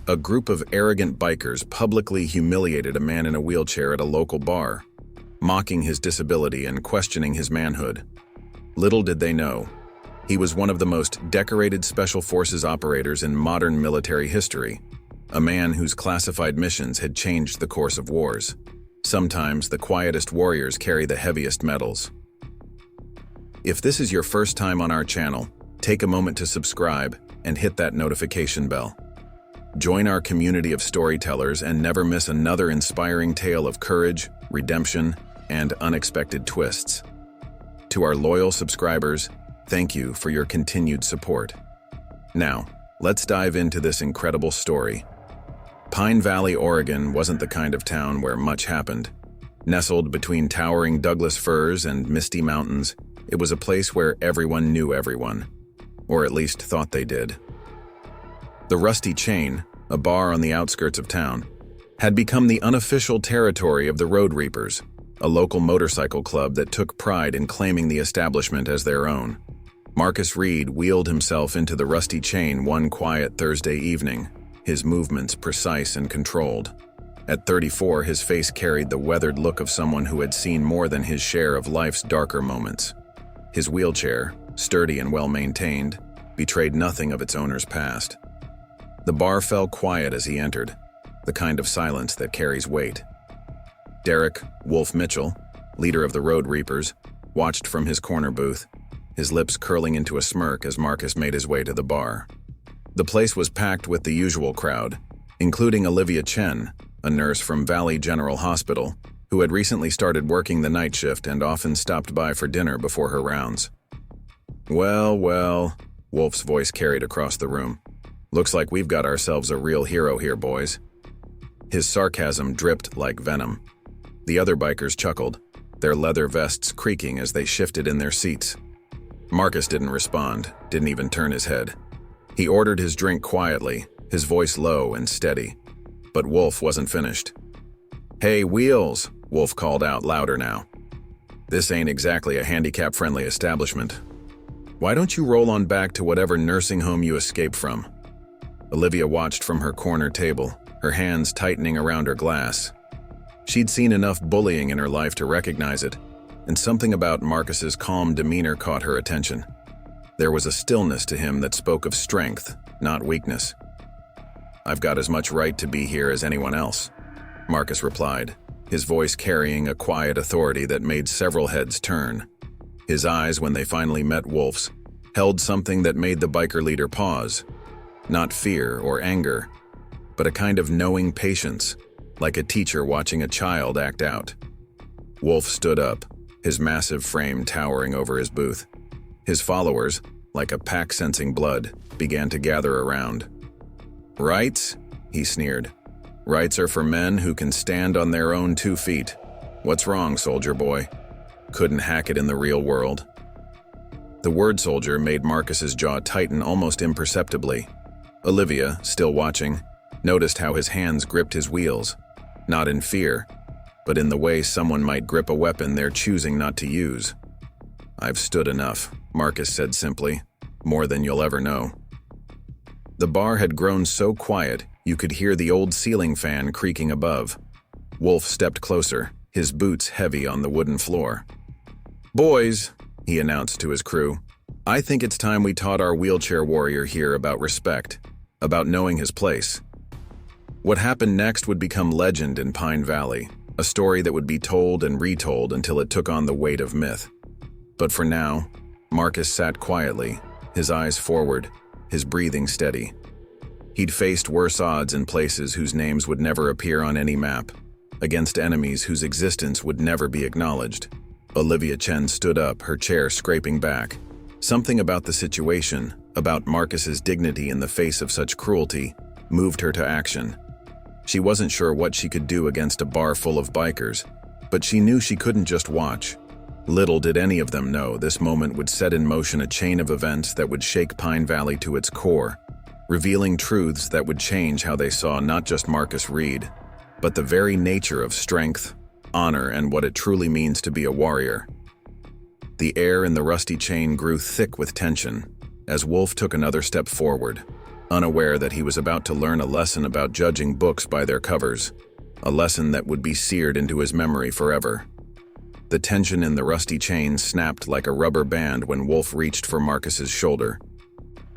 A group of arrogant bikers publicly humiliated a man in a wheelchair at a local bar, mocking his disability and questioning his manhood. Little did they know, he was one of the most decorated special forces operators in modern military history, a man whose classified missions had changed the course of wars. Sometimes the quietest warriors carry the heaviest medals. If this is your first time on our channel, take a moment to subscribe and hit that notification bell. Join our community of storytellers and never miss another inspiring tale of courage, redemption, and unexpected twists. To our loyal subscribers, thank you for your continued support. Now, let's dive into this incredible story. Pine Valley, Oregon wasn't the kind of town where much happened. Nestled between towering Douglas firs and misty mountains, it was a place where everyone knew everyone, or at least thought they did. The Rusty Chain, a bar on the outskirts of town, had become the unofficial territory of the Road Reapers, a local motorcycle club that took pride in claiming the establishment as their own. Marcus Reed wheeled himself into the Rusty Chain one quiet Thursday evening, his movements precise and controlled. At 34, his face carried the weathered look of someone who had seen more than his share of life's darker moments. His wheelchair, sturdy and well-maintained, betrayed nothing of its owner's past. The bar fell quiet as he entered, the kind of silence that carries weight. Derek "Wolf" Mitchell, leader of the Road Reapers, watched from his corner booth, his lips curling into a smirk as Marcus made his way to the bar. The place was packed with the usual crowd, including Olivia Chen, a nurse from Valley General Hospital, who had recently started working the night shift and often stopped by for dinner before her rounds. "Well, well," Wolf's voice carried across the room. "Looks like we've got ourselves a real hero here, boys." His sarcasm dripped like venom. The other bikers chuckled, their leather vests creaking as they shifted in their seats. Marcus didn't respond, didn't even turn his head. He ordered his drink quietly, his voice low and steady. But Wolf wasn't finished. "Hey, Wheels," Wolf called out louder now. "This ain't exactly a handicap-friendly establishment. Why don't you roll on back to whatever nursing home you escaped from?" Olivia watched from her corner table, her hands tightening around her glass. She'd seen enough bullying in her life to recognize it, and something about Marcus's calm demeanor caught her attention. There was a stillness to him that spoke of strength, not weakness. "I've got as much right to be here as anyone else," Marcus replied, his voice carrying a quiet authority that made several heads turn. His eyes, when they finally met Wolf's, held something that made the biker leader pause. Not fear or anger, but a kind of knowing patience, like a teacher watching a child act out. Wolf stood up, his massive frame towering over his booth. His followers, like a pack sensing blood, began to gather around. "Rights?" he sneered. "Rights are for men who can stand on their own 2 feet. What's wrong, soldier boy? Couldn't hack it in the real world?" The word soldier made Marcus's jaw tighten almost imperceptibly. Olivia, still watching, noticed how his hands gripped his wheels, not in fear, but in the way someone might grip a weapon they're choosing not to use. "I've stood enough," Marcus said simply, "more than you'll ever know." The bar had grown so quiet you could hear the old ceiling fan creaking above. Wolf stepped closer, his boots heavy on the wooden floor. "Boys," he announced to his crew, "I think it's time we taught our wheelchair warrior here about respect, about knowing his place." What happened next would become legend in Pine Valley, a story that would be told and retold until it took on the weight of myth. But for now, Marcus sat quietly, his eyes forward, his breathing steady. He'd faced worse odds in places whose names would never appear on any map, against enemies whose existence would never be acknowledged. Olivia Chen stood up, her chair scraping back. Something about the situation, about Marcus's dignity in the face of such cruelty, moved her to action. She wasn't sure what she could do against a bar full of bikers, but she knew she couldn't just watch. Little did any of them know this moment would set in motion a chain of events that would shake Pine Valley to its core, revealing truths that would change how they saw not just Marcus Reed, but the very nature of strength, honor, and what it truly means to be a warrior. The air in the Rusty Chain grew thick with tension as Wolf took another step forward, unaware that he was about to learn a lesson about judging books by their covers, a lesson that would be seared into his memory forever. The tension in the rusty chain snapped like a rubber band when Wolf reached for Marcus's shoulder.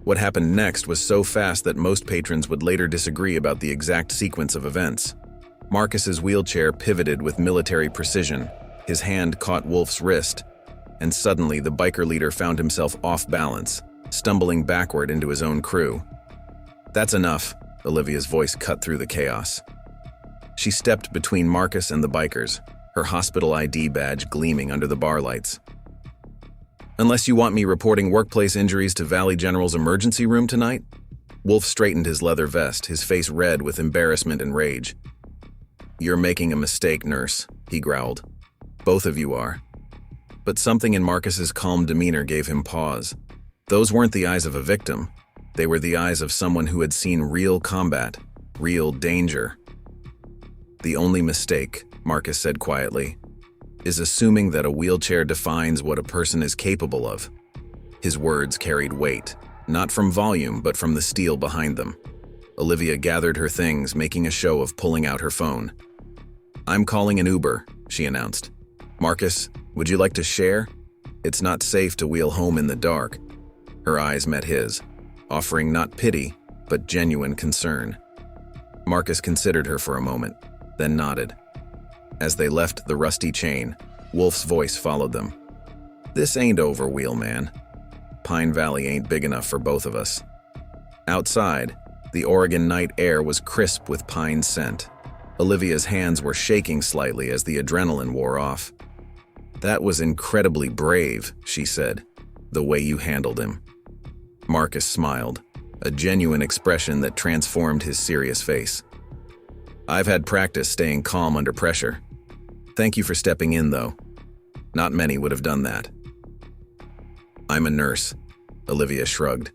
What happened next was so fast that most patrons would later disagree about the exact sequence of events. Marcus's wheelchair pivoted with military precision. His hand caught Wolf's wrist, and suddenly the biker leader found himself off balance, stumbling backward into his own crew. "That's enough," Olivia's voice cut through the chaos. She stepped between Marcus and the bikers, her hospital ID badge gleaming under the bar lights. "Unless you want me reporting workplace injuries to Valley General's emergency room tonight?" Wolf straightened his leather vest, his face red with embarrassment and rage. "You're making a mistake, nurse," he growled. "Both of you are." But something in Marcus's calm demeanor gave him pause. Those weren't the eyes of a victim. They were the eyes of someone who had seen real combat, real danger. "The only mistake," Marcus said quietly, "is assuming that a wheelchair defines what a person is capable of." His words carried weight, not from volume but from the steel behind them. Olivia gathered her things, making a show of pulling out her phone. "I'm calling an Uber," she announced. "Marcus, would you like to share? It's not safe to wheel home in the dark." Her eyes met his, offering not pity, but genuine concern. Marcus considered her for a moment, then nodded. As they left the rusty chain, Wolf's voice followed them. "This ain't over, wheelman. Pine Valley ain't big enough for both of us." Outside, the Oregon night air was crisp with pine scent. Olivia's hands were shaking slightly as the adrenaline wore off. "That was incredibly brave," she said, "the way you handled him." Marcus smiled, a genuine expression that transformed his serious face. "I've had practice staying calm under pressure. Thank you for stepping in, though. Not many would have done that." "I'm a nurse," Olivia shrugged.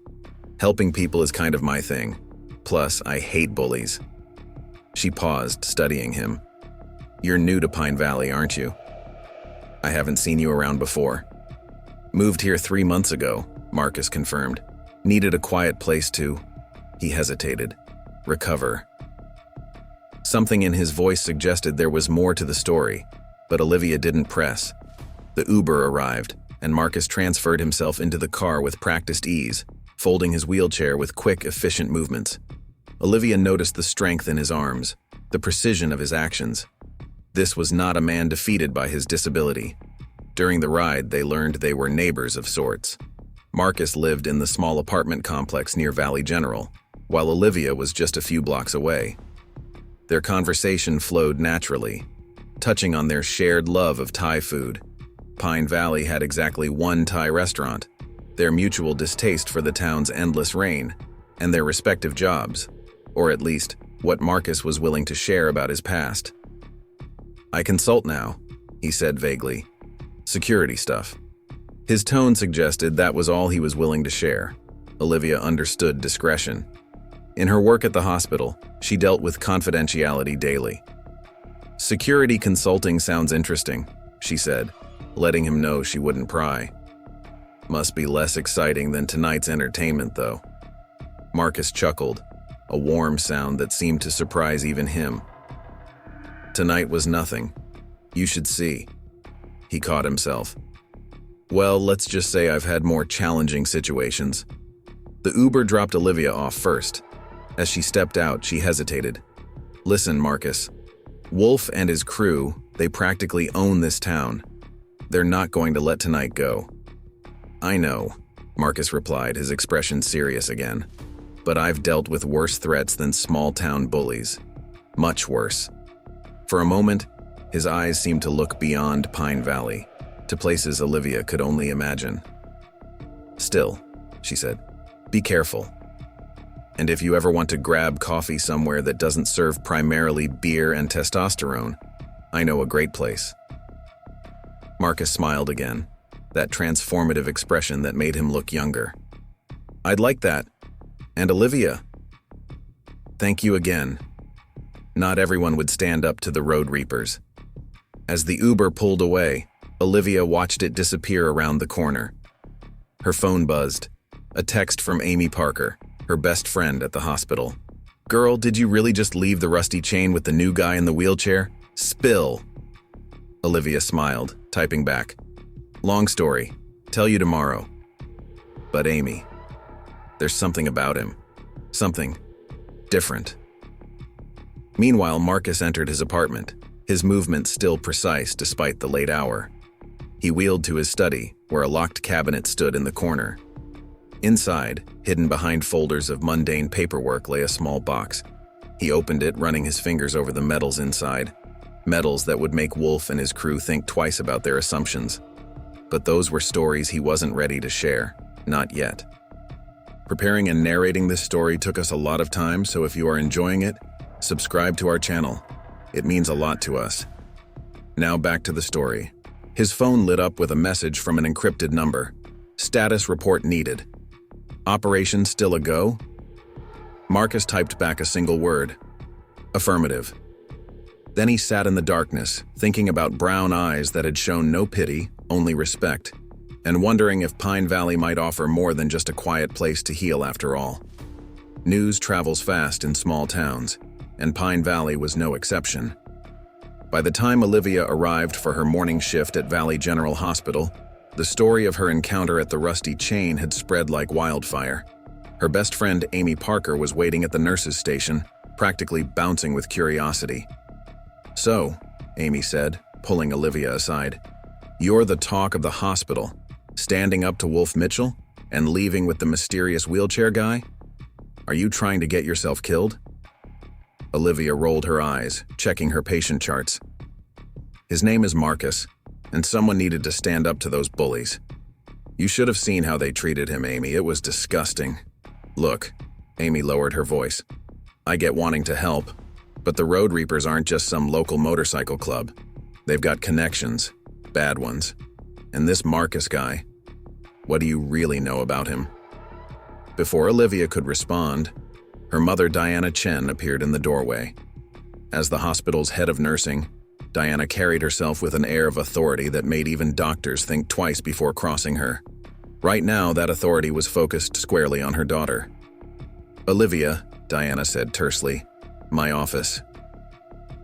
"Helping people is kind of my thing. Plus, I hate bullies." She paused, studying him. "You're new to Pine Valley, aren't you?" "I haven't seen you around before." "Moved here 3 months ago," Marcus confirmed. "Needed a quiet place to," he hesitated, "recover." Something in his voice suggested there was more to the story, but Olivia didn't press. The Uber arrived, and Marcus transferred himself into the car with practiced ease, folding his wheelchair with quick, efficient movements. Olivia noticed the strength in his arms, the precision of his actions. This was not a man defeated by his disability. During the ride, they learned they were neighbors of sorts. Marcus lived in the small apartment complex near Valley General, while Olivia was just a few blocks away. Their conversation flowed naturally, touching on their shared love of Thai food. Pine Valley had exactly one Thai restaurant, their mutual distaste for the town's endless rain, and their respective jobs, or at least what Marcus was willing to share about his past. "I consult now," he said vaguely. "Security stuff." His tone suggested that was all he was willing to share. Olivia understood discretion. In her work at the hospital, she dealt with confidentiality daily. "Security consulting sounds interesting," she said, letting him know she wouldn't pry. "Must be less exciting than tonight's entertainment, though." Marcus chuckled, a warm sound that seemed to surprise even him. "Tonight was nothing. You should see." He caught himself. "Well, let's just say I've had more challenging situations." The Uber dropped Olivia off first. As she stepped out, she hesitated. "Listen, Marcus. Wolf and his crew, they practically own this town. They're not going to let tonight go." "I know," Marcus replied, his expression serious again. "But I've dealt with worse threats than small-town bullies. Much worse." For a moment, his eyes seemed to look beyond Pine Valley, to places Olivia could only imagine. "Still," she said, "be careful. And if you ever want to grab coffee somewhere that doesn't serve primarily beer and testosterone, I know a great place." Marcus smiled again, that transformative expression that made him look younger. "I'd like that. And Olivia, thank you again." Not everyone would stand up to the road reapers. As the Uber pulled away, Olivia watched it disappear around the corner. Her phone buzzed, a text from Amy Parker, her best friend at the hospital. "Girl, did you really just leave the rusty chain with the new guy in the wheelchair? Spill." Olivia smiled, typing back, "Long story. Tell you tomorrow." But Amy, there's something about him. Something different. Meanwhile, Marcus entered his apartment, his movements still precise despite the late hour. He wheeled to his study, where a locked cabinet stood in the corner. Inside, hidden behind folders of mundane paperwork, lay a small box. He opened it, running his fingers over the metals inside. Metals that would make Wolf and his crew think twice about their assumptions. But those were stories he wasn't ready to share. Not yet. Preparing and narrating this story took us a lot of time, so if you are enjoying it, subscribe to our channel. It means a lot to us. Now back to the story. His phone lit up with a message from an encrypted number. "Status report needed. Operation still a go?" Marcus typed back a single word. "Affirmative." Then he sat in the darkness, thinking about brown eyes that had shown no pity, only respect, and wondering if Pine Valley might offer more than just a quiet place to heal after all. News travels fast in small towns, and Pine Valley was no exception. By the time Olivia arrived for her morning shift at Valley General Hospital, the story of her encounter at the rusty chain had spread like wildfire. Her best friend Amy Parker was waiting at the nurse's station, practically bouncing with curiosity. "So," Amy said, pulling Olivia aside, "you're the talk of the hospital, standing up to Wolf Mitchell and leaving with the mysterious wheelchair guy? Are you trying to get yourself killed?" Olivia rolled her eyes, checking her patient charts. "His name is Marcus, and someone needed to stand up to those bullies. You should have seen how they treated him, Amy. It was disgusting. Look," Amy lowered her voice, "I get wanting to help, but the Road Reapers aren't just some local motorcycle club. They've got connections, bad ones. And this Marcus guy, what do you really know about him?" Before Olivia could respond, her mother Diana Chen appeared in the doorway. As the hospital's head of nursing, Diana carried herself with an air of authority that made even doctors think twice before crossing her. Right now, that authority was focused squarely on her daughter. "Olivia," Diana said tersely, "my office."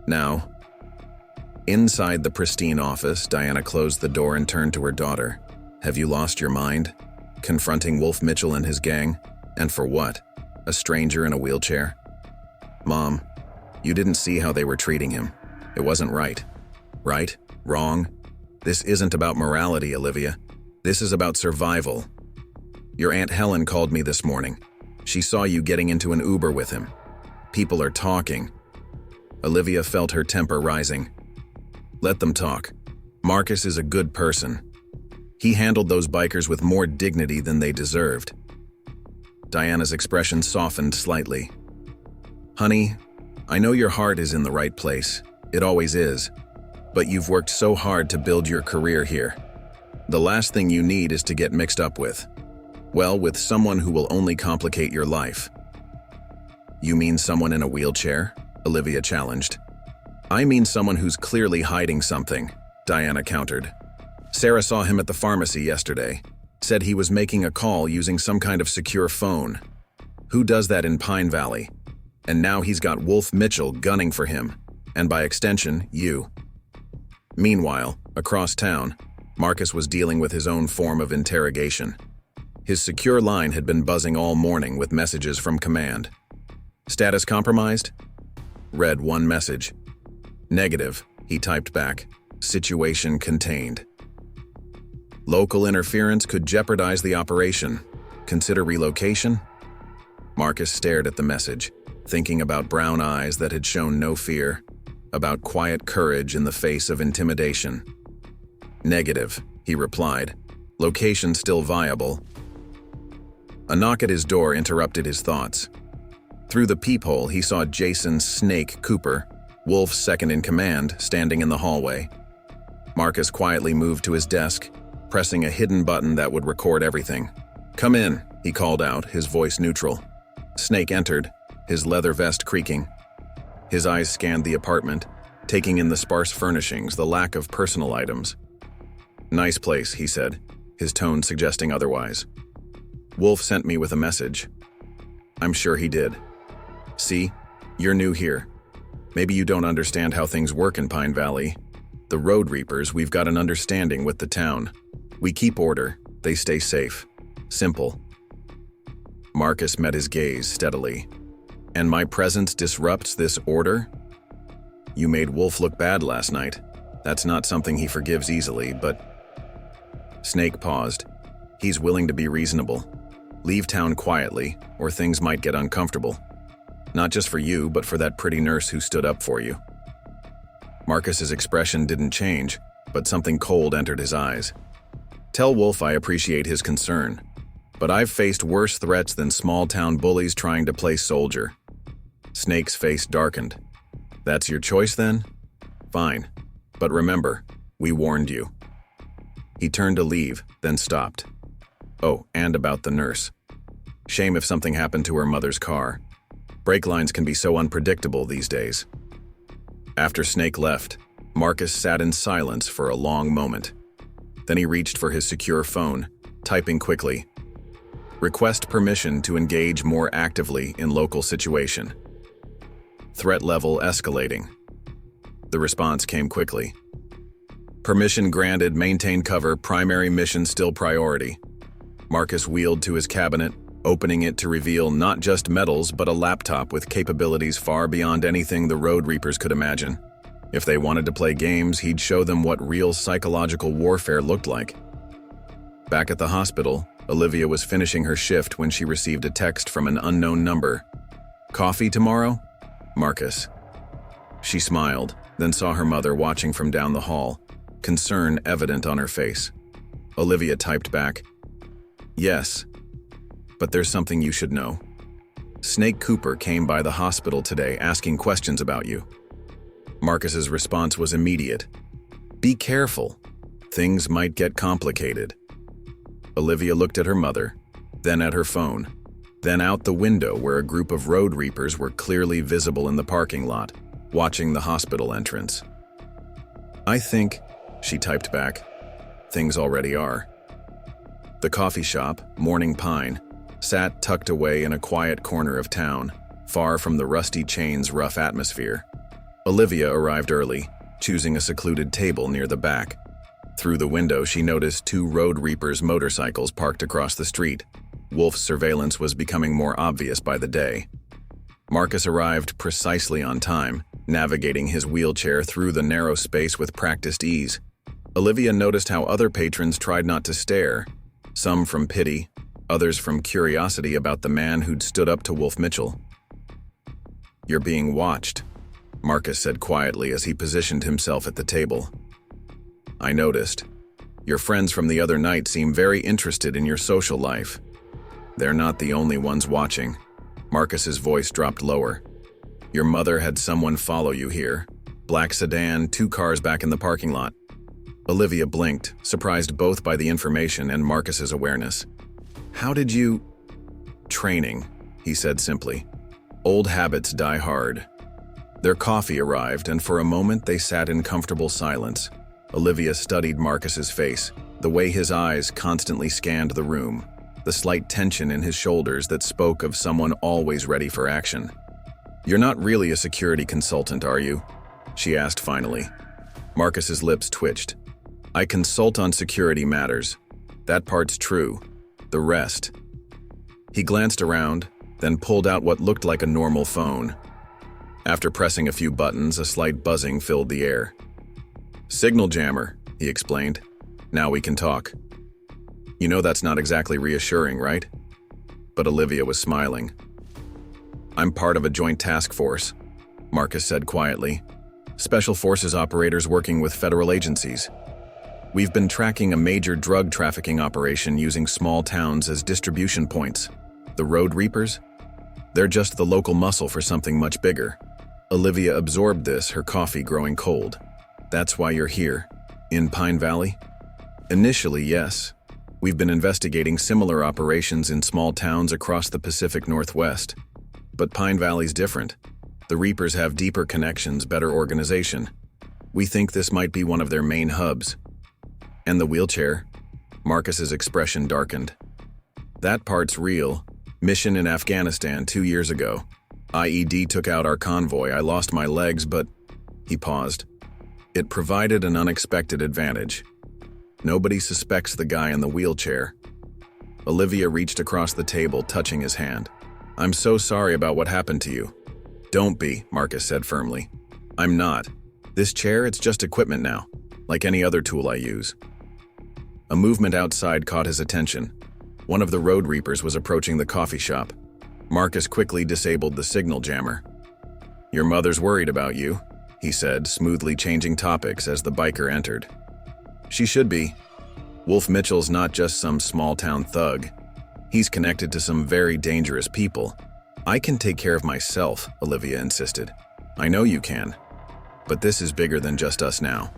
Now, inside the pristine office, Diana closed the door and turned to her daughter. "Have you lost your mind? Confronting Wolf Mitchell and his gang? And for what? A stranger in a wheelchair?" "Mom, you didn't see how they were treating him. It wasn't right." "Right? Wrong? This isn't about morality, Olivia. This is about survival. Your Aunt Helen called me this morning. She saw you getting into an Uber with him. People are talking." Olivia felt her temper rising. "Let them talk. Marcus is a good person. He handled those bikers with more dignity than they deserved." Diana's expression softened slightly. "Honey, I know your heart is in the right place. It always is. But you've worked so hard to build your career here. The last thing you need is to get mixed up with, well, with someone who will only complicate your life." "You mean someone in a wheelchair?" Olivia challenged. "I mean someone who's clearly hiding something," Diana countered. "Sarah saw him at the pharmacy yesterday. Said he was making a call using some kind of secure phone. Who does that in Pine Valley? And now he's got Wolf Mitchell gunning for him, and by extension, you." Meanwhile, across town, Marcus was dealing with his own form of interrogation. His secure line had been buzzing all morning with messages from command. "Status compromised?" Read one message. "Negative," he typed back. "Situation contained. Local interference could jeopardize the operation. Consider relocation?" Marcus stared at the message, thinking about brown eyes that had shown no fear, about quiet courage in the face of intimidation. "Negative," he replied. "Location still viable." A knock at his door interrupted his thoughts. Through the peephole, he saw Jason "Snake" Cooper, Wolf's second-in-command, standing in the hallway. Marcus quietly moved to his desk, pressing a hidden button that would record everything. "Come in," he called out, his voice neutral. Snake entered, his leather vest creaking. His eyes scanned the apartment, taking in the sparse furnishings, the lack of personal items. "Nice place," he said, his tone suggesting otherwise. "Wolf sent me with a message." I'm sure he did. See, you're new here. Maybe you don't understand how things work in Pine Valley. The Road Reapers, we've got an understanding with the town. We keep order, they stay safe. Simple. Marcus met his gaze steadily. And my presence disrupts this order? You made Wolf look bad last night. That's not something he forgives easily, but... Snake paused. He's willing to be reasonable. Leave town quietly, or things might get uncomfortable. Not just for you, but for that pretty nurse who stood up for you. Marcus's expression didn't change, but something cold entered his eyes. Tell Wolf I appreciate his concern, but I've faced worse threats than small-town bullies trying to play soldier. Snake's face darkened. That's your choice then? Fine. But remember, we warned you. He turned to leave, then stopped. Oh, and about the nurse. Shame if something happened to her mother's car. Brake lines can be so unpredictable these days. After Snake left, Marcus sat in silence for a long moment. Then he reached for his secure phone, typing quickly. Request permission to engage more actively in local situation. Threat level escalating. The response came quickly. Permission granted, maintain cover, primary mission still priority. Marcus wheeled to his cabinet, opening it to reveal not just medals but a laptop with capabilities far beyond anything the Road Reapers could imagine. If they wanted to play games, he'd show them what real psychological warfare looked like. Back at the hospital, Olivia was finishing her shift when she received a text from an unknown number. Coffee tomorrow? Marcus. She smiled, then saw her mother watching from down the hall, concern evident on her face. Olivia typed back, Yes, but there's something you should know. Snake Cooper came by the hospital today asking questions about you. Marcus's response was immediate. Be careful. Things might get complicated. Olivia looked at her mother, then at her phone, then out the window where a group of Road Reapers were clearly visible in the parking lot, watching the hospital entrance. I think, she typed back, things already are. The coffee shop, Morning Pine, sat tucked away in a quiet corner of town, far from the rusty chain's rough atmosphere. Olivia arrived early, choosing a secluded table near the back. Through the window, she noticed 2 Road Reapers' motorcycles parked across the street. Wolf's surveillance was becoming more obvious by the day. Marcus arrived precisely on time, navigating his wheelchair through the narrow space with practiced ease. Olivia noticed how other patrons tried not to stare, some from pity, others from curiosity about the man who'd stood up to Wolf Mitchell. You're being watched, Marcus said quietly as he positioned himself at the table. I noticed. Your friends from the other night seem very interested in your social life. They're not the only ones watching. Marcus's voice dropped lower. Your mother had someone follow you here. Black sedan, 2 cars back in the parking lot. Olivia blinked, surprised both by the information and Marcus's awareness. How did you... Training, he said simply. Old habits die hard. Their coffee arrived, and for a moment they sat in comfortable silence. Olivia studied Marcus's face, the way his eyes constantly scanned the room, the slight tension in his shoulders that spoke of someone always ready for action. You're not really a security consultant, are you? She asked finally. Marcus's lips twitched. I consult on security matters. That part's true. The rest. He glanced around, then pulled out what looked like a normal phone. After pressing a few buttons, a slight buzzing filled the air. Signal jammer, he explained. Now we can talk. You know that's not exactly reassuring, right? But Olivia was smiling. I'm part of a joint task force, Marcus said quietly. Special forces operators working with federal agencies. We've been tracking a major drug trafficking operation using small towns as distribution points. The Road Reapers? They're just the local muscle for something much bigger. Olivia absorbed this, her coffee growing cold. That's why you're here, in Pine Valley? Initially, yes. We've been investigating similar operations in small towns across the Pacific Northwest. But Pine Valley's different. The Reapers have deeper connections, better organization. We think this might be one of their main hubs. And the wheelchair? Marcus's expression darkened. That part's real, Mission in Afghanistan 2 years ago. IED took out our convoy. I lost my legs, but... He paused. It provided an unexpected advantage. Nobody suspects the guy in the wheelchair. Olivia reached across the table, touching his hand. I'm so sorry about what happened to you. Don't be, Marcus said firmly. I'm not. This chair, it's just equipment now, like any other tool I use. A movement outside caught his attention. One of the road reapers was approaching the coffee shop. Marcus quickly disabled the signal jammer. Your mother's worried about you, he said, smoothly changing topics as the biker entered. She should be. Wolf Mitchell's not just some small-town thug. He's connected to some very dangerous people. I can take care of myself, Olivia insisted. I know you can. But this is bigger than just us now.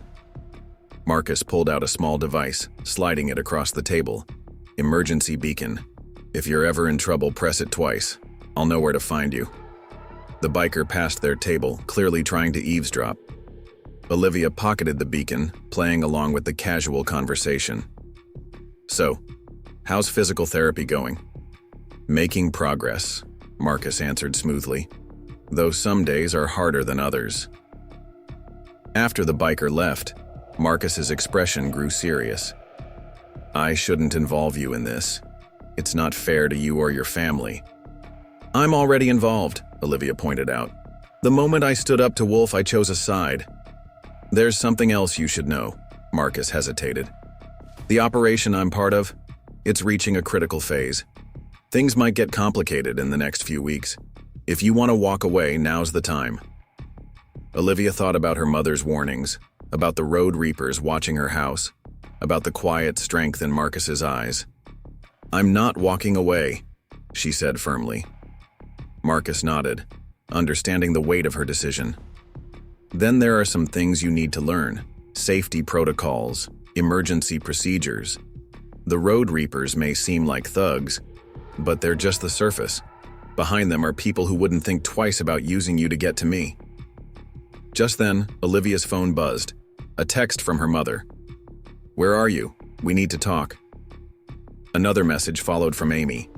Marcus pulled out a small device, sliding it across the table. Emergency beacon. If you're ever in trouble, press it twice. I'll know where to find you. The biker passed their table, clearly trying to eavesdrop. Olivia pocketed the beacon, playing along with the casual conversation. So, how's physical therapy going? Making progress, Marcus answered smoothly, though some days are harder than others. After the biker left, Marcus's expression grew serious. I shouldn't involve you in this. It's not fair to you or your family. I'm already involved, Olivia pointed out. The moment I stood up to Wolf, I chose a side. There's something else you should know, Marcus hesitated. The operation I'm part of, it's reaching a critical phase. Things might get complicated in the next few weeks. If you want to walk away, now's the time. Olivia thought about her mother's warnings, about the road reapers watching her house, about the quiet strength in Marcus's eyes. I'm not walking away, she said firmly. Marcus nodded, understanding the weight of her decision. Then there are some things you need to learn. Safety protocols, emergency procedures. The road reapers may seem like thugs, but they're just the surface. Behind them are people who wouldn't think twice about using you to get to me. Just then, Olivia's phone buzzed. A text from her mother. Where are you? We need to talk. Another message followed from Amy.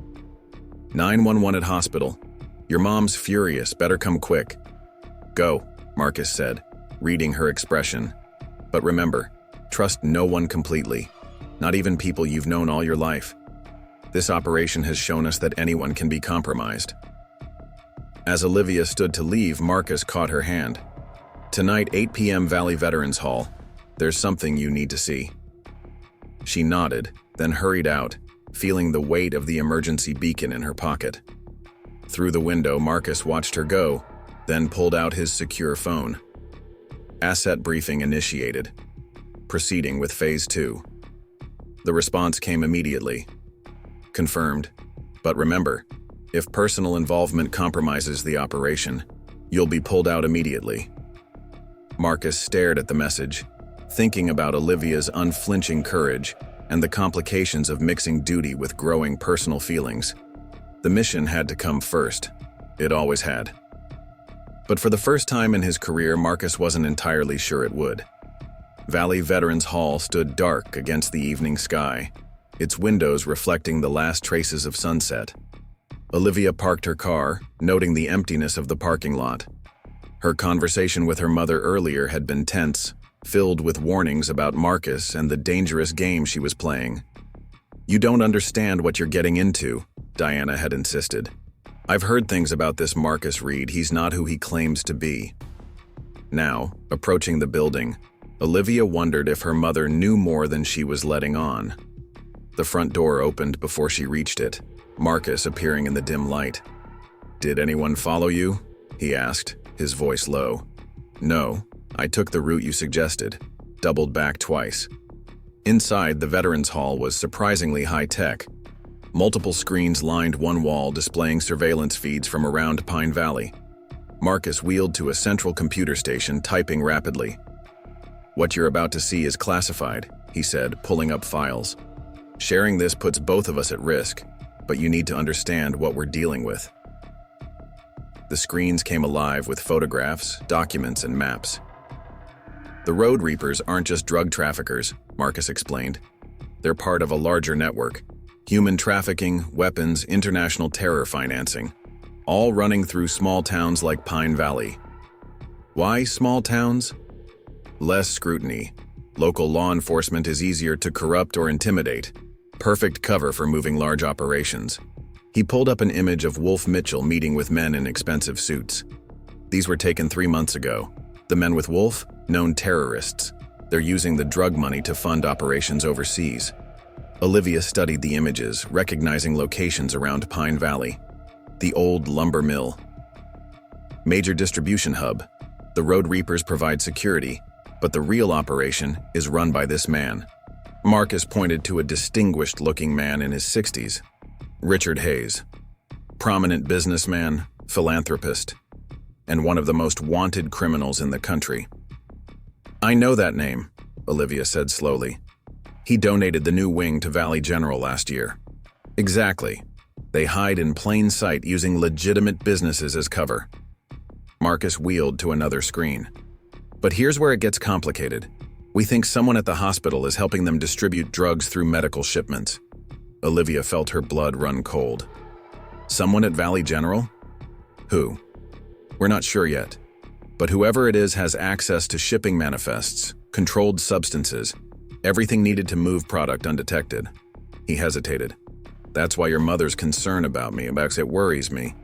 911 at hospital. Your mom's furious, better come quick. Go, Marcus said, reading her expression. But remember, trust no one completely, not even people you've known all your life. This operation has shown us that anyone can be compromised. As Olivia stood to leave, Marcus caught her hand. Tonight, 8 p.m. Valley Veterans Hall. There's something you need to see. She nodded, then hurried out, feeling the weight of the emergency beacon in her pocket. Through the window, Marcus watched her go, then pulled out his secure phone. Asset briefing initiated, proceeding with Phase 2. The response came immediately. Confirmed. But remember, if personal involvement compromises the operation, you'll be pulled out immediately. Marcus stared at the message, thinking about Olivia's unflinching courage and the complications of mixing duty with growing personal feelings. The mission had to come first. It always had. But for the first time in his career, Marcus wasn't entirely sure it would. Valley Veterans Hall stood dark against the evening sky, its windows reflecting the last traces of sunset. Olivia parked her car, noting the emptiness of the parking lot. Her conversation with her mother earlier had been tense, filled with warnings about Marcus and the dangerous game she was playing. You don't understand what you're getting into, Diana had insisted. I've heard things about this Marcus Reed. He's not who he claims to be. Now, approaching the building, Olivia wondered if her mother knew more than she was letting on. The front door opened before she reached it, Marcus appearing in the dim light. Did anyone follow you? He asked, his voice low. No, I took the route you suggested, doubled back twice. Inside, the Veterans Hall was surprisingly high-tech. Multiple screens lined one wall displaying surveillance feeds from around Pine Valley. Marcus wheeled to a central computer station, typing rapidly. What you're about to see is classified, he said, pulling up files. Sharing this puts both of us at risk, but you need to understand what we're dealing with. The screens came alive with photographs, documents, and maps. The road reapers aren't just drug traffickers, Marcus explained. They're part of a larger network. Human trafficking, weapons, international terror financing, all running through small towns like Pine Valley. Why small towns? Less scrutiny. Local law enforcement is easier to corrupt or intimidate. Perfect cover for moving large operations. He pulled up an image of Wolf Mitchell meeting with men in expensive suits. These were taken 3 months ago. The men with Wolf, known terrorists. They're using the drug money to fund operations overseas. Olivia studied the images, recognizing locations around Pine Valley. The old lumber mill. Major distribution hub. The Road Reapers provide security, but the real operation is run by this man. Marcus pointed to a distinguished-looking man in his 60s. Richard Hayes. Prominent businessman, philanthropist, and one of the most wanted criminals in the country. I know that name, Olivia said slowly. He donated the new wing to Valley General last year. Exactly. They hide in plain sight using legitimate businesses as cover. Marcus wheeled to another screen. But here's where it gets complicated. We think someone at the hospital is helping them distribute drugs through medical shipments. Olivia felt her blood run cold. Someone at Valley General? Who? We're not sure yet. But whoever it is has access to shipping manifests, controlled substances, everything needed to move product undetected. He hesitated. That's why your mother's concern about me, it worries me.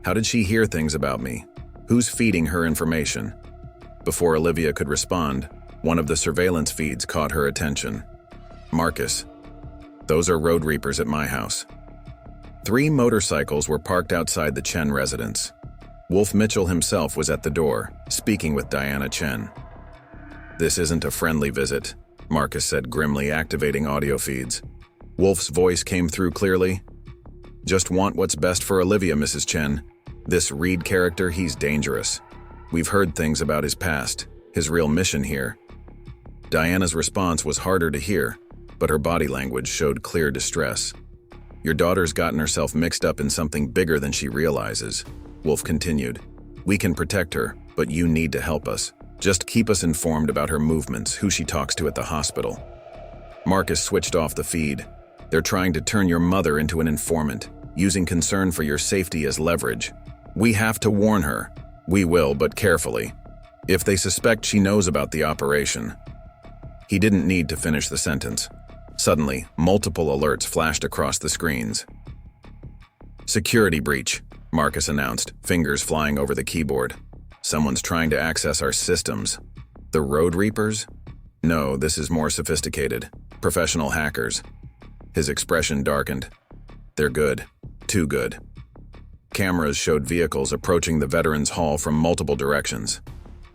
How did she hear things about me? Who's feeding her information? Before Olivia could respond, one of the surveillance feeds caught her attention. Marcus. Those are Road Reapers at my house. 3 motorcycles were parked outside the Chen residence. Wolf Mitchell himself was at the door, speaking with Diana Chen. This isn't a friendly visit, Marcus said grimly, activating audio feeds. Wolf's voice came through clearly. Just want what's best for Olivia, Mrs. Chen. This Reed character, he's dangerous. We've heard things about his past, his real mission here. Diana's response was harder to hear, but her body language showed clear distress. Your daughter's gotten herself mixed up in something bigger than she realizes, Wolf continued. We can protect her, but you need to help us. Just keep us informed about her movements, who she talks to at the hospital. Marcus switched off the feed. They're trying to turn your mother into an informant, using concern for your safety as leverage. We have to warn her. We will, but carefully. If they suspect she knows about the operation. He didn't need to finish the sentence. Suddenly, multiple alerts flashed across the screens. Security breach, Marcus announced, fingers flying over the keyboard. Someone's trying to access our systems. The Road Reapers? No, this is more sophisticated. Professional hackers. His expression darkened. They're good. Too good. Cameras showed vehicles approaching the Veterans Hall from multiple directions.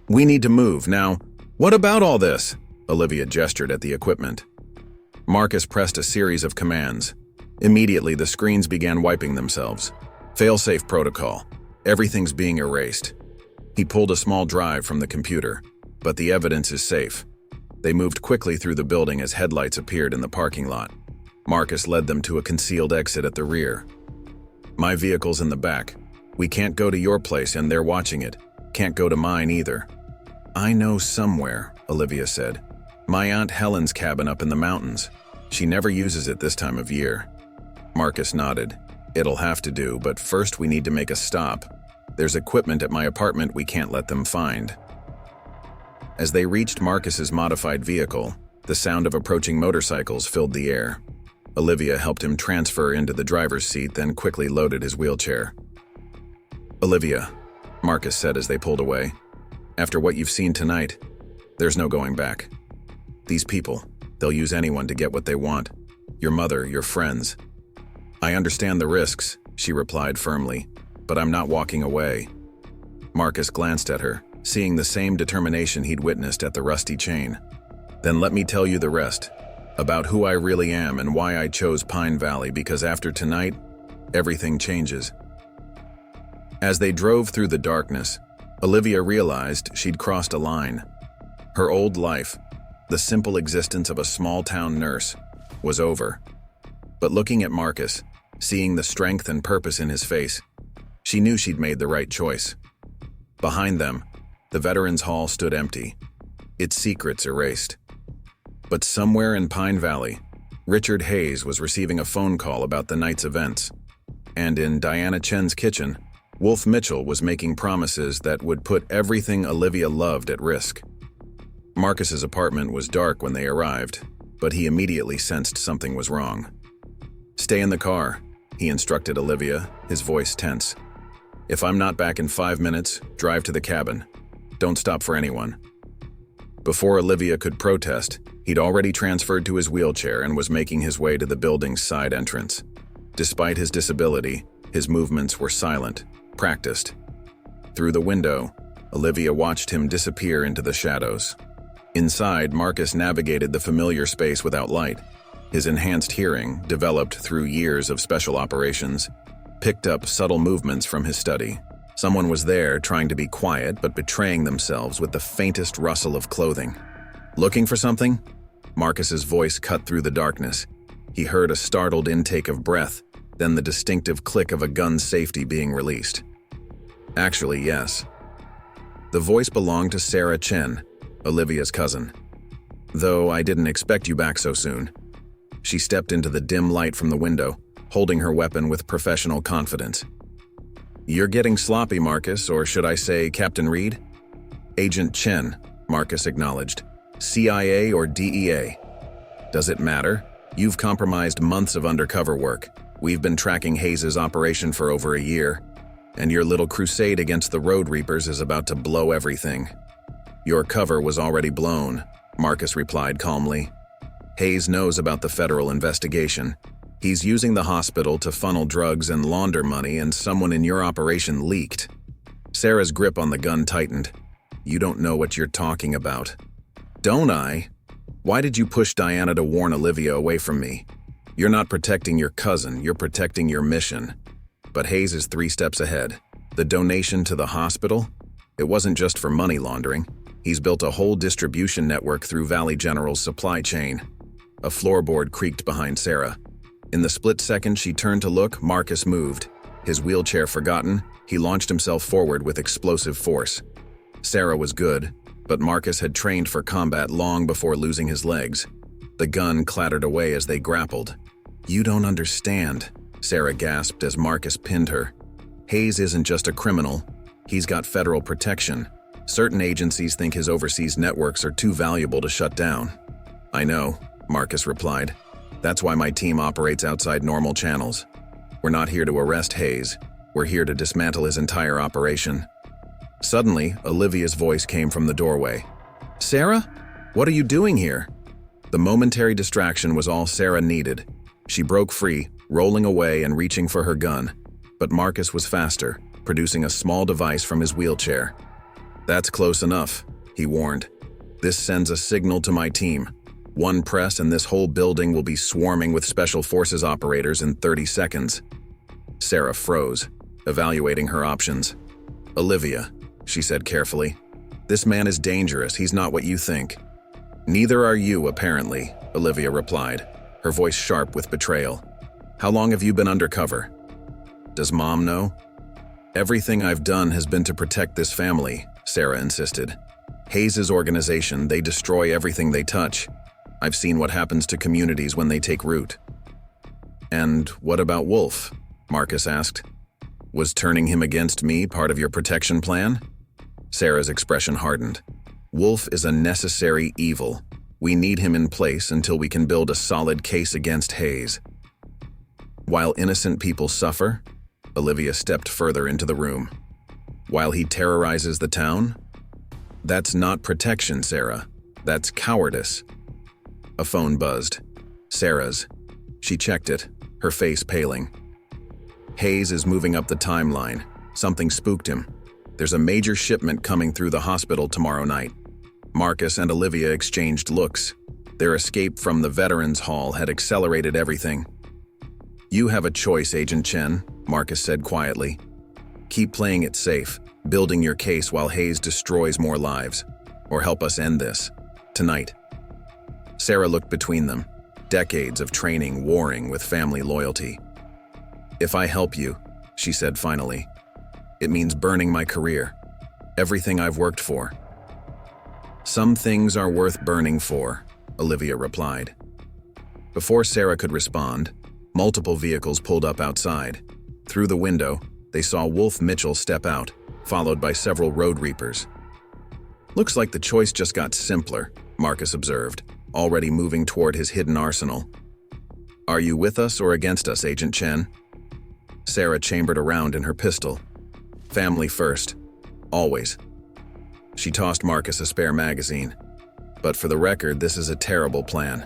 We need to move now. What about all this? Olivia gestured at the equipment. Marcus pressed a series of commands. Immediately, the screens began wiping themselves. Failsafe protocol. Everything's being erased. He pulled a small drive from the computer, but the evidence is safe. They moved quickly through the building as headlights appeared in the parking lot. Marcus led them to a concealed exit at the rear. My vehicle's in the back. We can't go to your place and they're watching it. Can't go to mine either. I know somewhere, Olivia said. My Aunt Helen's cabin up in the mountains. She never uses it this time of year. Marcus nodded. It'll have to do, but first we need to make a stop. There's equipment at my apartment we can't let them find. As they reached Marcus's modified vehicle, the sound of approaching motorcycles filled the air. Olivia helped him transfer into the driver's seat, then quickly loaded his wheelchair. Olivia, Marcus said as they pulled away, after what you've seen tonight, there's no going back. These people, they'll use anyone to get what they want. Your mother, your friends. I understand the risks, she replied firmly, but I'm not walking away. Marcus glanced at her, seeing the same determination he'd witnessed at the Rusty Chain. Then let me tell you the rest, about who I really am and why I chose Pine Valley, because after tonight, everything changes. As they drove through the darkness, Olivia realized she'd crossed a line. Her old life, the simple existence of a small-town nurse, was over. But looking at Marcus, seeing the strength and purpose in his face, she knew she'd made the right choice. Behind them, the Veterans Hall stood empty, its secrets erased. But somewhere in Pine Valley, Richard Hayes was receiving a phone call about the night's events, and in Diana Chen's kitchen, Wolf Mitchell was making promises that would put everything Olivia loved at risk. Marcus's apartment was dark when they arrived, but he immediately sensed something was wrong. "Stay in the car," he instructed Olivia, his voice tense. "If I'm not back in 5 minutes, drive to the cabin. Don't stop for anyone." Before Olivia could protest, he'd already transferred to his wheelchair and was making his way to the building's side entrance. Despite his disability, his movements were silent, practiced. Through the window, Olivia watched him disappear into the shadows. Inside, Marcus navigated the familiar space without light. His enhanced hearing, developed through years of special operations, picked up subtle movements from his study. Someone was there trying to be quiet but betraying themselves with the faintest rustle of clothing. "Looking for something?" Marcus's voice cut through the darkness. He heard a startled intake of breath, then the distinctive click of a gun's safety being released. "Actually, yes." The voice belonged to Sarah Chen, Olivia's cousin. "Though I didn't expect you back so soon." She stepped into the dim light from the window, holding her weapon with professional confidence. "You're getting sloppy, Marcus, or should I say Captain Reed?" "Agent Chen," Marcus acknowledged. "CIA or DEA?" "Does it matter? You've compromised months of undercover work. We've been tracking Hayes' operation for over a year, and your little crusade against the Road Reapers is about to blow everything." "Your cover was already blown," Marcus replied calmly. "Hayes knows about the federal investigation. He's using the hospital to funnel drugs and launder money, and someone in your operation leaked." Sarah's grip on the gun tightened. "You don't know what you're talking about." "Don't I? Why did you push Diana to warn Olivia away from me? You're not protecting your cousin, you're protecting your mission." But Hayes is 3 steps ahead. The donation to the hospital? It wasn't just for money laundering. He's built a whole distribution network through Valley General's supply chain. A floorboard creaked behind Sarah. In the split second she turned to look, Marcus moved. His wheelchair forgotten, he launched himself forward with explosive force. Sarah was good, but Marcus had trained for combat long before losing his legs. The gun clattered away as they grappled. "You don't understand," Sarah gasped as Marcus pinned her. "Hayes isn't just a criminal. He's got federal protection. Certain agencies think his overseas networks are too valuable to shut down." "I know," Marcus replied. "That's why my team operates outside normal channels. We're not here to arrest Hayes. We're here to dismantle his entire operation." Suddenly, Olivia's voice came from the doorway. "Sarah? What are you doing here?" The momentary distraction was all Sarah needed. She broke free, rolling away and reaching for her gun. But Marcus was faster, producing a small device from his wheelchair. "That's close enough," he warned. "This sends a signal to my team. One press and this whole building will be swarming with Special Forces operators in 30 seconds. Sarah froze, evaluating her options. "Olivia," she said carefully, "this man is dangerous. He's not what you think." "Neither are you, apparently," Olivia replied, her voice sharp with betrayal. "How long have you been undercover?" "Does Mom know?" "Everything I've done has been to protect this family," Sarah insisted. "Hayes' organization, they destroy everything they touch. I've seen what happens to communities when they take root." "And what about Wolf?" Marcus asked. "Was turning him against me part of your protection plan?" Sarah's expression hardened. "Wolf is a necessary evil. We need him in place until we can build a solid case against Hayes." "While innocent people suffer?" Olivia stepped further into the room. "While he terrorizes the town?" "That's not protection, Sarah. That's cowardice." A phone buzzed. Sarah's. She checked it, her face paling. "Hayes is moving up the timeline. Something spooked him. There's a major shipment coming through the hospital tomorrow night." Marcus and Olivia exchanged looks. Their escape from the Veterans Hall had accelerated everything. "You have a choice, Agent Chen," Marcus said quietly. "Keep playing it safe, building your case while Hayes destroys more lives. Or help us end this. Tonight." Sarah looked between them, decades of training warring with family loyalty. "If I help you," she said finally, "it means burning my career, everything I've worked for." "Some things are worth burning for," Olivia replied. Before Sarah could respond, multiple vehicles pulled up outside. Through the window, they saw Wolf Mitchell step out, followed by several road reapers. "Looks like the choice just got simpler," Marcus observed, already moving toward his hidden arsenal. "Are you with us or against us, Agent Chen?" Sarah chambered around in her pistol. "Family first. Always." She tossed Marcus a spare magazine. "But for the record, this is a terrible plan."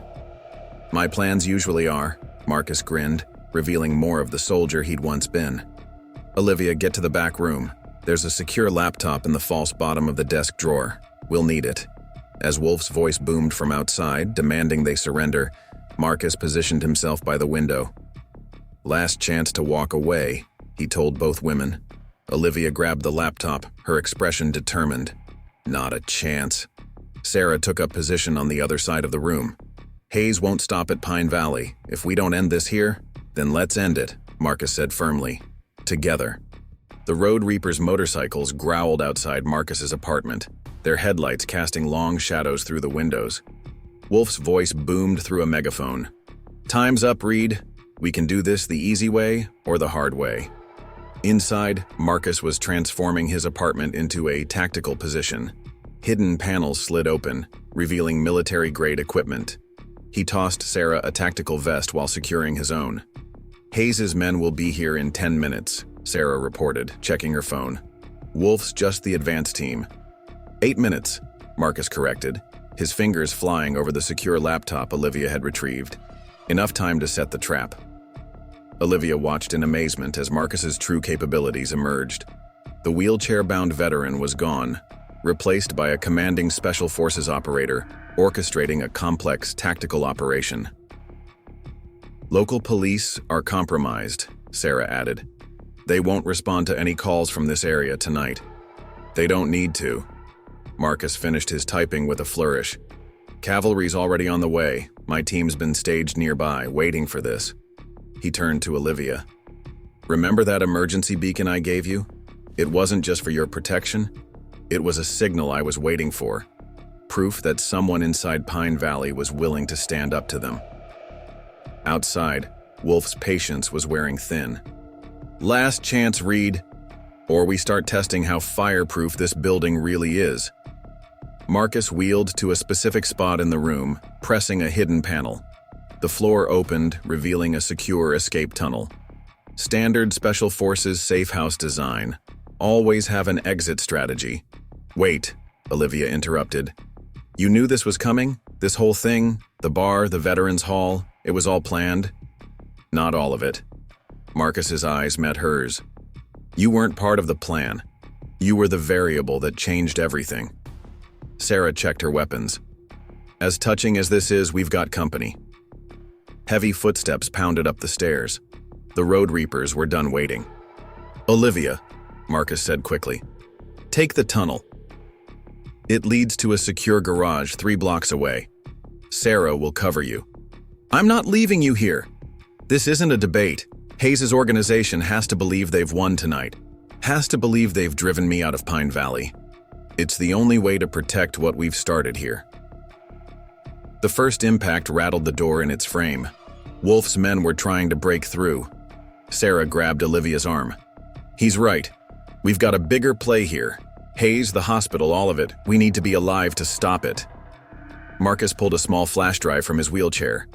"My plans usually are," Marcus grinned, revealing more of the soldier he'd once been. "Olivia, get to the back room. There's a secure laptop in the false bottom of the desk drawer. We'll need it." As Wolf's voice boomed from outside, demanding they surrender, Marcus positioned himself by the window. "Last chance to walk away," he told both women. Olivia grabbed the laptop, her expression determined. "Not a chance." Sarah took up position on the other side of the room. "Hayes won't stop at Pine Valley. If we don't end this here, then let's end it," Marcus said firmly. "Together." The road reapers' motorcycles growled outside Marcus's apartment, their headlights casting long shadows through the windows. Wolf's voice boomed through a megaphone. "Time's up, Reed. We can do this the easy way or the hard way." Inside, Marcus was transforming his apartment into a tactical position. Hidden panels slid open, revealing military-grade equipment. He tossed Sarah a tactical vest while securing his own. "Hayes's men will be here in 10 minutes, Sarah reported, checking her phone. "Wolf's just the advance team." 8 minutes, Marcus corrected, his fingers flying over the secure laptop Olivia had retrieved. Enough time to set the trap. Olivia watched in amazement as Marcus's true capabilities emerged. The wheelchair-bound veteran was gone, replaced by a commanding special forces operator orchestrating a complex tactical operation. "Local police are compromised," Sarah added. "They won't respond to any calls from this area tonight." "They don't need to." Marcus finished his typing with a flourish. "Cavalry's already on the way. My team's been staged nearby, waiting for this." He turned to Olivia. "Remember that emergency beacon I gave you? It wasn't just for your protection. It was a signal I was waiting for. Proof that someone inside Pine Valley was willing to stand up to them." Outside, Wolf's patience was wearing thin. "Last chance, Reed, or we start testing how fireproof this building really is." Marcus wheeled to a specific spot in the room, pressing a hidden panel. The floor opened, revealing a secure escape tunnel. Standard Special Forces safe house design. Always have an exit strategy. "Wait," Olivia interrupted. "You knew this was coming? This whole thing? The bar, the Veterans Hall? It was all planned?" "Not all of it." Marcus's eyes met hers. "You weren't part of the plan. You were the variable that changed everything." Sarah checked her weapons. "As touching as this is, we've got company." Heavy footsteps pounded up the stairs. The road reapers were done waiting. "Olivia," Marcus said quickly, "take the tunnel. It leads to a secure garage 3 blocks away. Sarah will cover you." "I'm not leaving you here." "This isn't a debate. Hayes's organization has to believe they've won tonight. Has to believe they've driven me out of Pine Valley. It's the only way to protect what we've started here." The first impact rattled the door in its frame. Wolf's men were trying to break through. Sarah grabbed Olivia's arm. "He's right. We've got a bigger play here. Hayes, the hospital, all of it. We need to be alive to stop it." Marcus pulled a small flash drive from his wheelchair.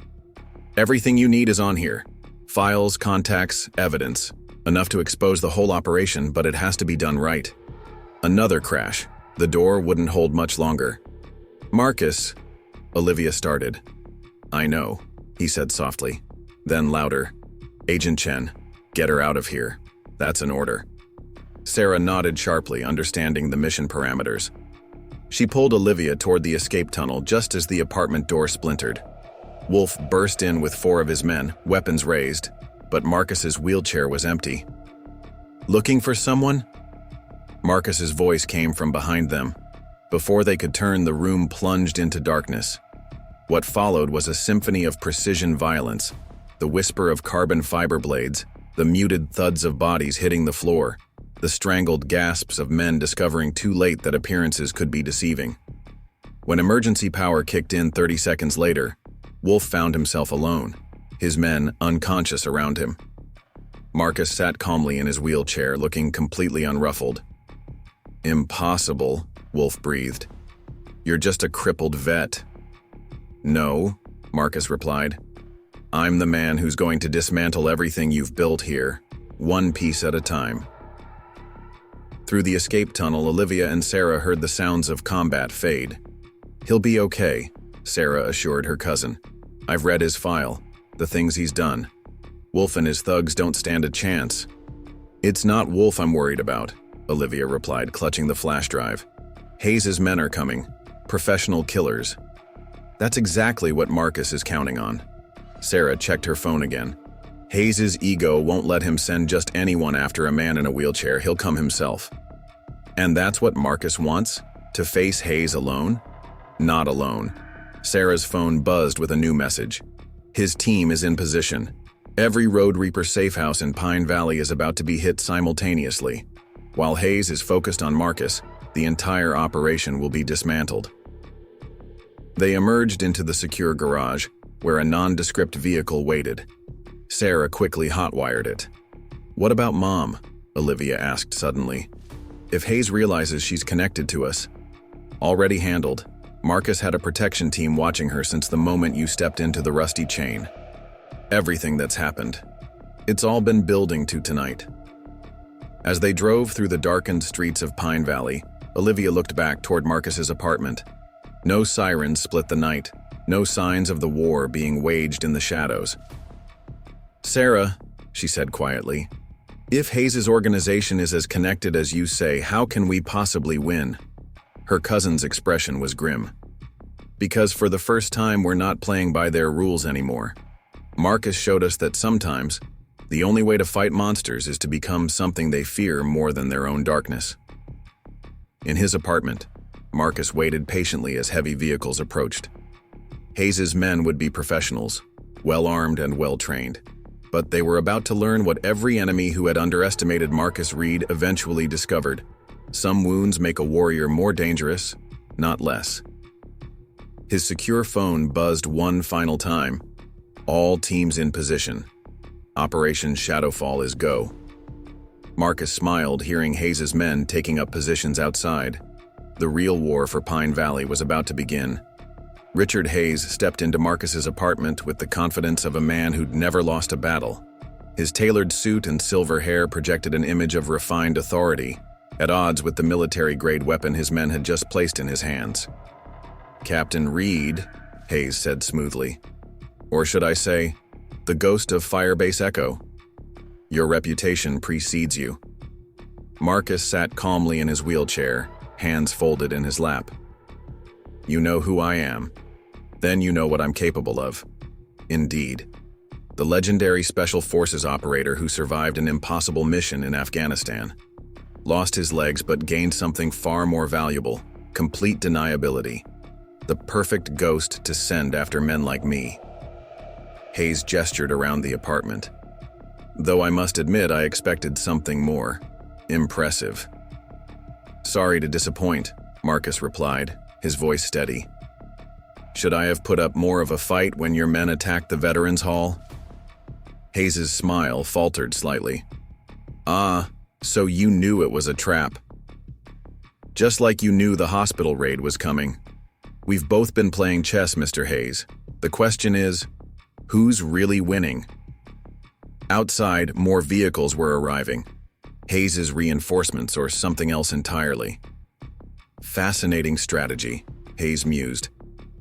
"Everything you need is on here. Files, contacts, evidence. Enough to expose the whole operation, but it has to be done right." Another crash. The door wouldn't hold much longer. "Marcus," Olivia started. "I know," he said softly. Then louder. "Agent Chen, get her out of here. That's an order." Sarah nodded sharply, understanding the mission parameters. She pulled Olivia toward the escape tunnel just as the apartment door splintered. Wolf burst in with 4 of his men, weapons raised, but Marcus's wheelchair was empty. "Looking for someone?" Marcus's voice came from behind them. Before they could turn, the room plunged into darkness. What followed was a symphony of precision violence, the whisper of carbon fiber blades, the muted thuds of bodies hitting the floor, the strangled gasps of men discovering too late that appearances could be deceiving. When emergency power kicked in 30 seconds later, Wolf found himself alone, his men unconscious around him. Marcus sat calmly in his wheelchair, looking completely unruffled. "Impossible," Wolf breathed. "You're just a crippled vet." "No," Marcus replied. "I'm the man who's going to dismantle everything you've built here, one piece at a time." Through the escape tunnel, Olivia and Sarah heard the sounds of combat fade. "He'll be okay," Sarah assured her cousin. "I've read his file, the things he's done. Wolf and his thugs don't stand a chance." "It's not Wolf I'm worried about," Olivia replied, clutching the flash drive. "Hayes's men are coming, professional killers." "That's exactly what Marcus is counting on." Sarah checked her phone again. "Hayes's ego won't let him send just anyone after a man in a wheelchair. He'll come himself." "And that's what Marcus wants? To face Hayes alone?" "Not alone." Sarah's phone buzzed with a new message. "His team is in position. Every Road Reaper safe house in Pine Valley is about to be hit simultaneously. While Hayes is focused on Marcus, the entire operation will be dismantled." They emerged into the secure garage, where a nondescript vehicle waited. Sarah quickly hotwired it. "What about Mom?" Olivia asked suddenly. "If Hayes realizes she's connected to us." "Already handled. Marcus had a protection team watching her since the moment you stepped into the rusty chain. Everything that's happened. It's all been building to tonight." As they drove through the darkened streets of Pine Valley, Olivia looked back toward Marcus's apartment. No sirens split the night, no signs of the war being waged in the shadows. "Sarah," she said quietly, "if Hayes's organization is as connected as you say, how can we possibly win?" Her cousin's expression was grim. "Because for the first time we're not playing by their rules anymore. Marcus showed us that sometimes the only way to fight monsters is to become something they fear more than their own darkness." In his apartment, Marcus waited patiently as heavy vehicles approached. Hayes's men would be professionals, well-armed and well-trained, but they were about to learn what every enemy who had underestimated Marcus Reed eventually discovered. Some wounds make a warrior more dangerous, not less. His secure phone buzzed one final time. All teams in position. Operation Shadowfall is go. Marcus smiled, hearing Hayes's men taking up positions outside. The real war for Pine Valley was about to begin. Richard Hayes stepped into Marcus's apartment with the confidence of a man who'd never lost a battle. His tailored suit and silver hair projected an image of refined authority, at odds with the military-grade weapon his men had just placed in his hands. "Captain Reed," Hayes said smoothly. "Or should I say, the ghost of Firebase Echo. Your reputation precedes you." Marcus sat calmly in his wheelchair, hands folded in his lap. "You know who I am. Then you know what I'm capable of." Indeed. The legendary Special Forces operator who survived an impossible mission in Afghanistan. Lost his legs but gained something far more valuable, complete deniability. The perfect ghost to send after men like me. Hayes gestured around the apartment. "Though I must admit I expected something more impressive." "Sorry to disappoint," Marcus replied, his voice steady. "Should I have put up more of a fight when your men attacked the Veterans Hall?" Hayes's smile faltered slightly. "Ah, so you knew it was a trap. Just like you knew the hospital raid was coming. We've both been playing chess, Mr. Hayes. The question is, who's really winning?" Outside, more vehicles were arriving. Hayes's reinforcements or something else entirely. "Fascinating strategy," Hayes mused.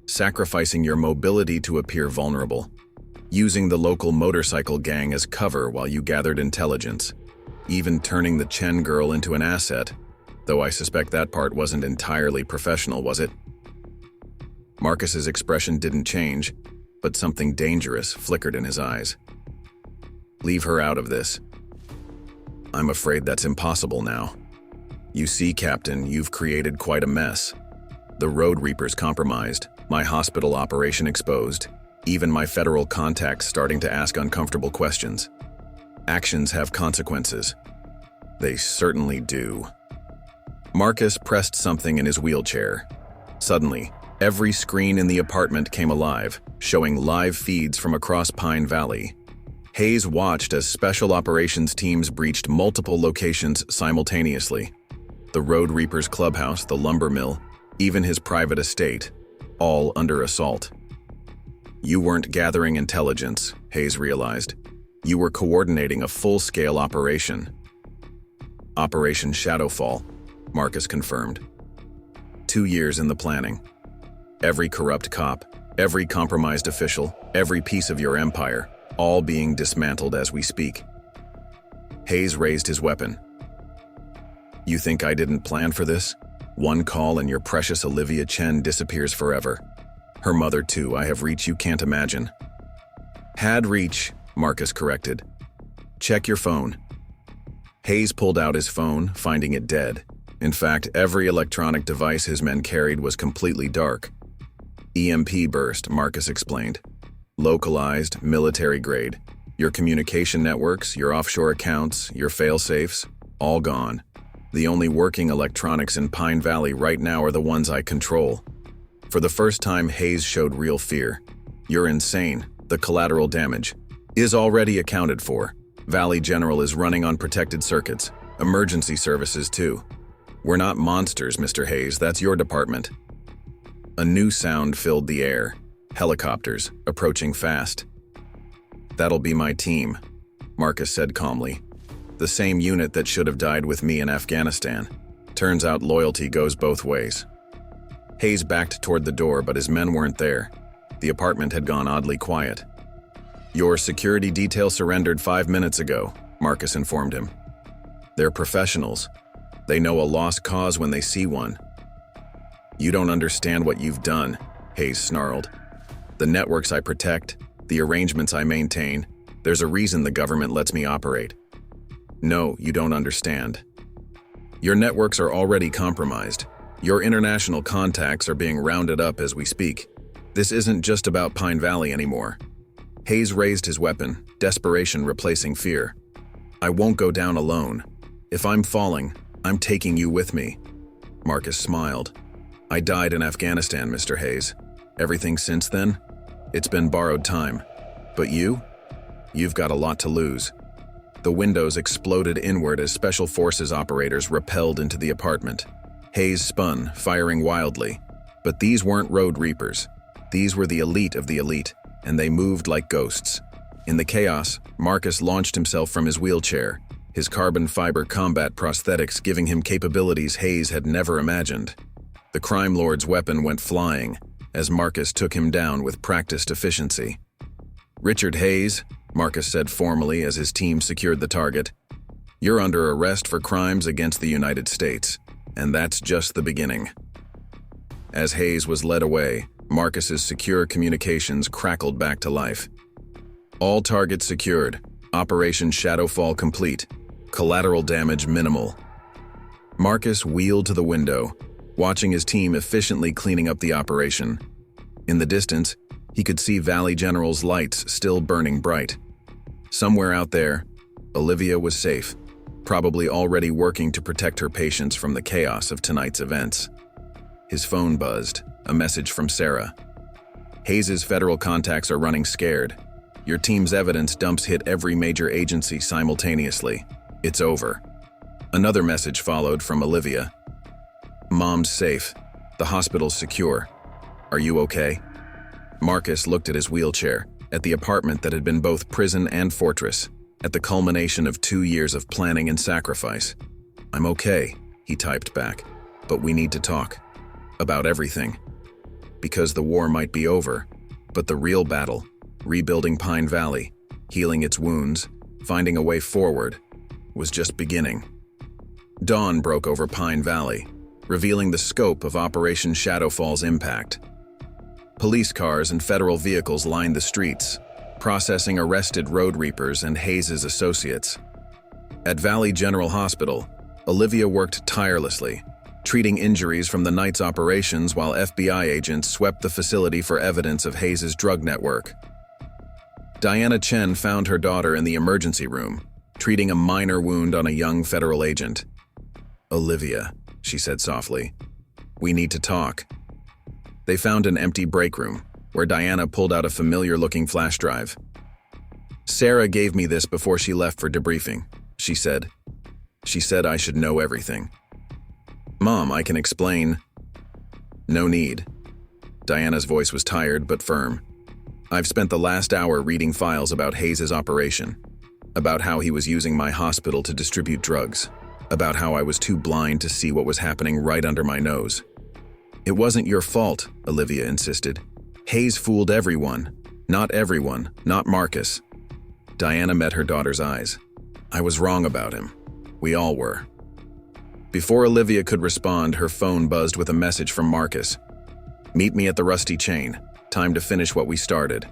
"Sacrificing your mobility to appear vulnerable. Using the local motorcycle gang as cover while you gathered intelligence. Even turning the Chen girl into an asset, though I suspect that part wasn't entirely professional, was it?" Marcus's expression didn't change, but something dangerous flickered in his eyes. "Leave her out of this." "I'm afraid that's impossible now. You see, Captain, you've created quite a mess. The Road Reapers compromised, my hospital operation exposed, even my federal contacts starting to ask uncomfortable questions. Actions have consequences. They certainly do." Marcus pressed something in his wheelchair. Suddenly, Every screen in the apartment came alive, showing live feeds from across Pine Valley. Hayes watched as special operations teams breached multiple locations simultaneously. The Road Reaper's clubhouse, the lumber mill, even his private estate, all under assault. You weren't gathering intelligence, Hayes realized. You were coordinating a full-scale operation. Operation Shadowfall, Marcus confirmed. 2 years in the planning. Every corrupt cop, every compromised official, every piece of your empire, all being dismantled as we speak. Hayes raised his weapon. You think I didn't plan for this? One call and your precious Olivia Chen disappears forever. Her mother too, I have reach you can't imagine. Had reach, Marcus corrected. Check your phone. Hayes pulled out his phone, finding it dead. In fact, every electronic device his men carried was completely dark. EMP burst, Marcus explained. Localized, military grade. Your communication networks, your offshore accounts, your fail-safes, all gone. The only working electronics in Pine Valley right now are the ones I control. For the first time, Hayes showed real fear. You're insane. The collateral damage is already accounted for. Valley General is running on protected circuits. Emergency services, too. We're not monsters, Mr. Hayes. That's your department. A new sound filled the air. Helicopters, approaching fast. That'll be my team, Marcus said calmly. The same unit that should have died with me in Afghanistan. Turns out loyalty goes both ways. Hayes backed toward the door, but his men weren't there. The apartment had gone oddly quiet. Your security detail surrendered 5 minutes ago, Marcus informed him. They're professionals. They know a lost cause when they see one. You don't understand what you've done, Hayes snarled. The networks I protect, the arrangements I maintain, there's a reason the government lets me operate. No, you don't understand. Your networks are already compromised. Your international contacts are being rounded up as we speak. This isn't just about Pine Valley anymore. Hayes raised his weapon, desperation replacing fear. I won't go down alone. If I'm falling, I'm taking you with me. Marcus smiled. I died in Afghanistan, Mr. Hayes. Everything since then? It's been borrowed time. But you? You've got a lot to lose. The windows exploded inward as Special Forces operators rappelled into the apartment. Hayes spun, firing wildly. But these weren't Road Reapers. These were the elite of the elite, and they moved like ghosts. In the chaos, Marcus launched himself from his wheelchair, his carbon fiber combat prosthetics giving him capabilities Hayes had never imagined. The crime lord's weapon went flying, as Marcus took him down with practiced efficiency. Richard Hayes, Marcus said formally as his team secured the target, you're under arrest for crimes against the United States, and that's just the beginning. As Hayes was led away, Marcus's secure communications crackled back to life. All targets secured, Operation Shadowfall complete, collateral damage minimal. Marcus wheeled to the window, watching his team efficiently cleaning up the operation. In the distance, he could see Valley General's lights still burning bright. Somewhere out there, Olivia was safe, probably already working to protect her patients from the chaos of tonight's events. His phone buzzed, a message from Sarah. Hayes's federal contacts are running scared. Your team's evidence dumps hit every major agency simultaneously. It's over. Another message followed from Olivia. Mom's safe. The hospital's secure. Are you okay? Marcus looked at his wheelchair, at the apartment that had been both prison and fortress, at the culmination of 2 years of planning and sacrifice. I'm okay, he typed back, but we need to talk. About everything. Because the war might be over, but the real battle, rebuilding Pine Valley, healing its wounds, finding a way forward, was just beginning. Dawn broke over Pine Valley, revealing the scope of Operation Shadowfall's impact. Police cars and federal vehicles lined the streets, processing arrested Road Reapers and Hayes's associates. At Valley General Hospital, Olivia worked tirelessly, treating injuries from the night's operations while FBI agents swept the facility for evidence of Hayes's drug network. Diana Chen found her daughter in the emergency room, treating a minor wound on a young federal agent. Olivia, she said softly, we need to talk. They found an empty break room, where Diana pulled out a familiar-looking flash drive. "Sarah gave me this before she left for debriefing," she said. "She said I should know everything." "Mom, I can explain." "No need." Diana's voice was tired but firm. "I've spent the last hour reading files about Hayes' operation, about how he was using my hospital to distribute drugs, about how I was too blind to see what was happening right under my nose." "It wasn't your fault," Olivia insisted. "Hayes fooled everyone. Not Marcus." Diana met her daughter's eyes. "I was wrong about him. We all were." Before Olivia could respond, her phone buzzed with a message from Marcus. "Meet me at the Rusty Chain. Time to finish what we started."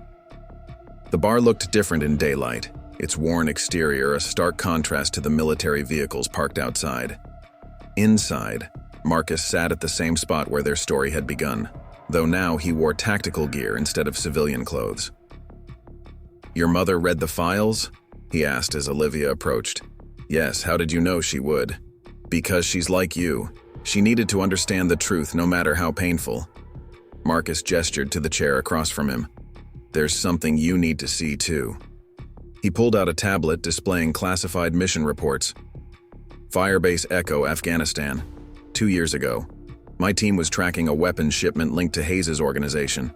The bar looked different in daylight, its worn exterior a stark contrast to the military vehicles parked outside. Inside, Marcus sat at the same spot where their story had begun, though now he wore tactical gear instead of civilian clothes. "Your mother read the files?" he asked as Olivia approached. "Yes, how did you know she would?" "Because she's like you. She needed to understand the truth no matter how painful." Marcus gestured to the chair across from him. "There's something you need to see too." He pulled out a tablet displaying classified mission reports. "Firebase Echo, Afghanistan. 2 years ago. My team was tracking a weapons shipment linked to Hayes' organization.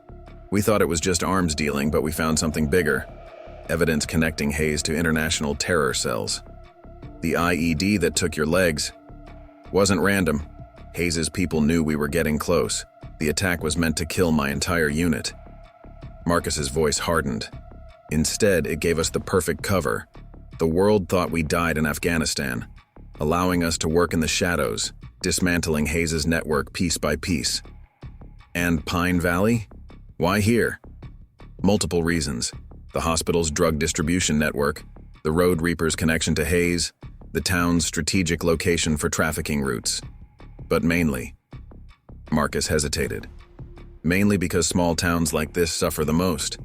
We thought it was just arms dealing, but we found something bigger. Evidence connecting Hayes to international terror cells. The IED that took your legs wasn't random. Hayes' people knew we were getting close. The attack was meant to kill my entire unit." Marcus's voice hardened. "Instead, it gave us the perfect cover. The world thought we died in Afghanistan, allowing us to work in the shadows, dismantling Hayes' network piece by piece." "And Pine Valley? Why here?" "Multiple reasons. The hospital's drug distribution network, the Road Reaper's connection to Hayes, the town's strategic location for trafficking routes. But mainly," Marcus hesitated, "mainly because small towns like this suffer the most.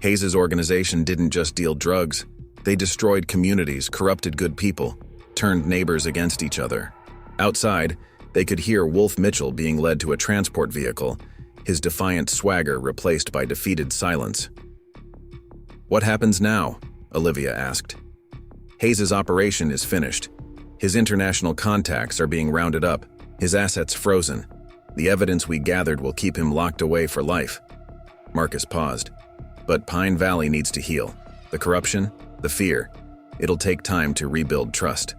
Hayes' organization didn't just deal drugs. They destroyed communities, corrupted good people, turned neighbors against each other. Outside, they could hear Wolf Mitchell being led to a transport vehicle, his defiant swagger replaced by defeated silence." "What happens now?" Olivia asked. "Hayes' operation is finished. His international contacts are being rounded up, his assets frozen. The evidence we gathered will keep him locked away for life." Marcus paused. "But Pine Valley needs to heal. The corruption, the fear. It'll take time to rebuild trust."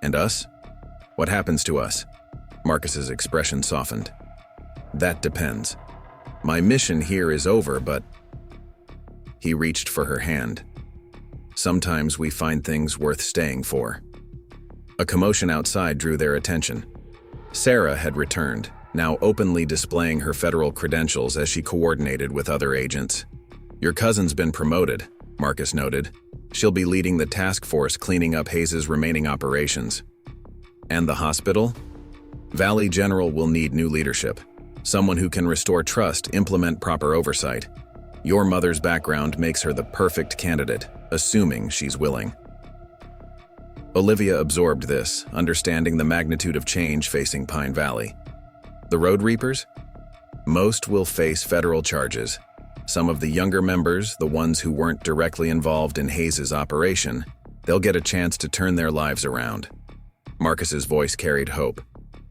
"And us? What happens to us?" Marcus's expression softened. "That depends. My mission here is over, but..." He reached for her hand. "Sometimes we find things worth staying for." A commotion outside drew their attention. Sarah had returned, now openly displaying her federal credentials as she coordinated with other agents. "Your cousin's been promoted," Marcus noted. "She'll be leading the task force cleaning up Hayes' remaining operations." "And the hospital?" "Valley General will need new leadership. Someone who can restore trust, implement proper oversight. Your mother's background makes her the perfect candidate, assuming she's willing." Olivia absorbed this, understanding the magnitude of change facing Pine Valley. "The Road Reapers? Most will face federal charges. Some of the younger members, the ones who weren't directly involved in Hayes' operation, they'll get a chance to turn their lives around." Marcus's voice carried hope.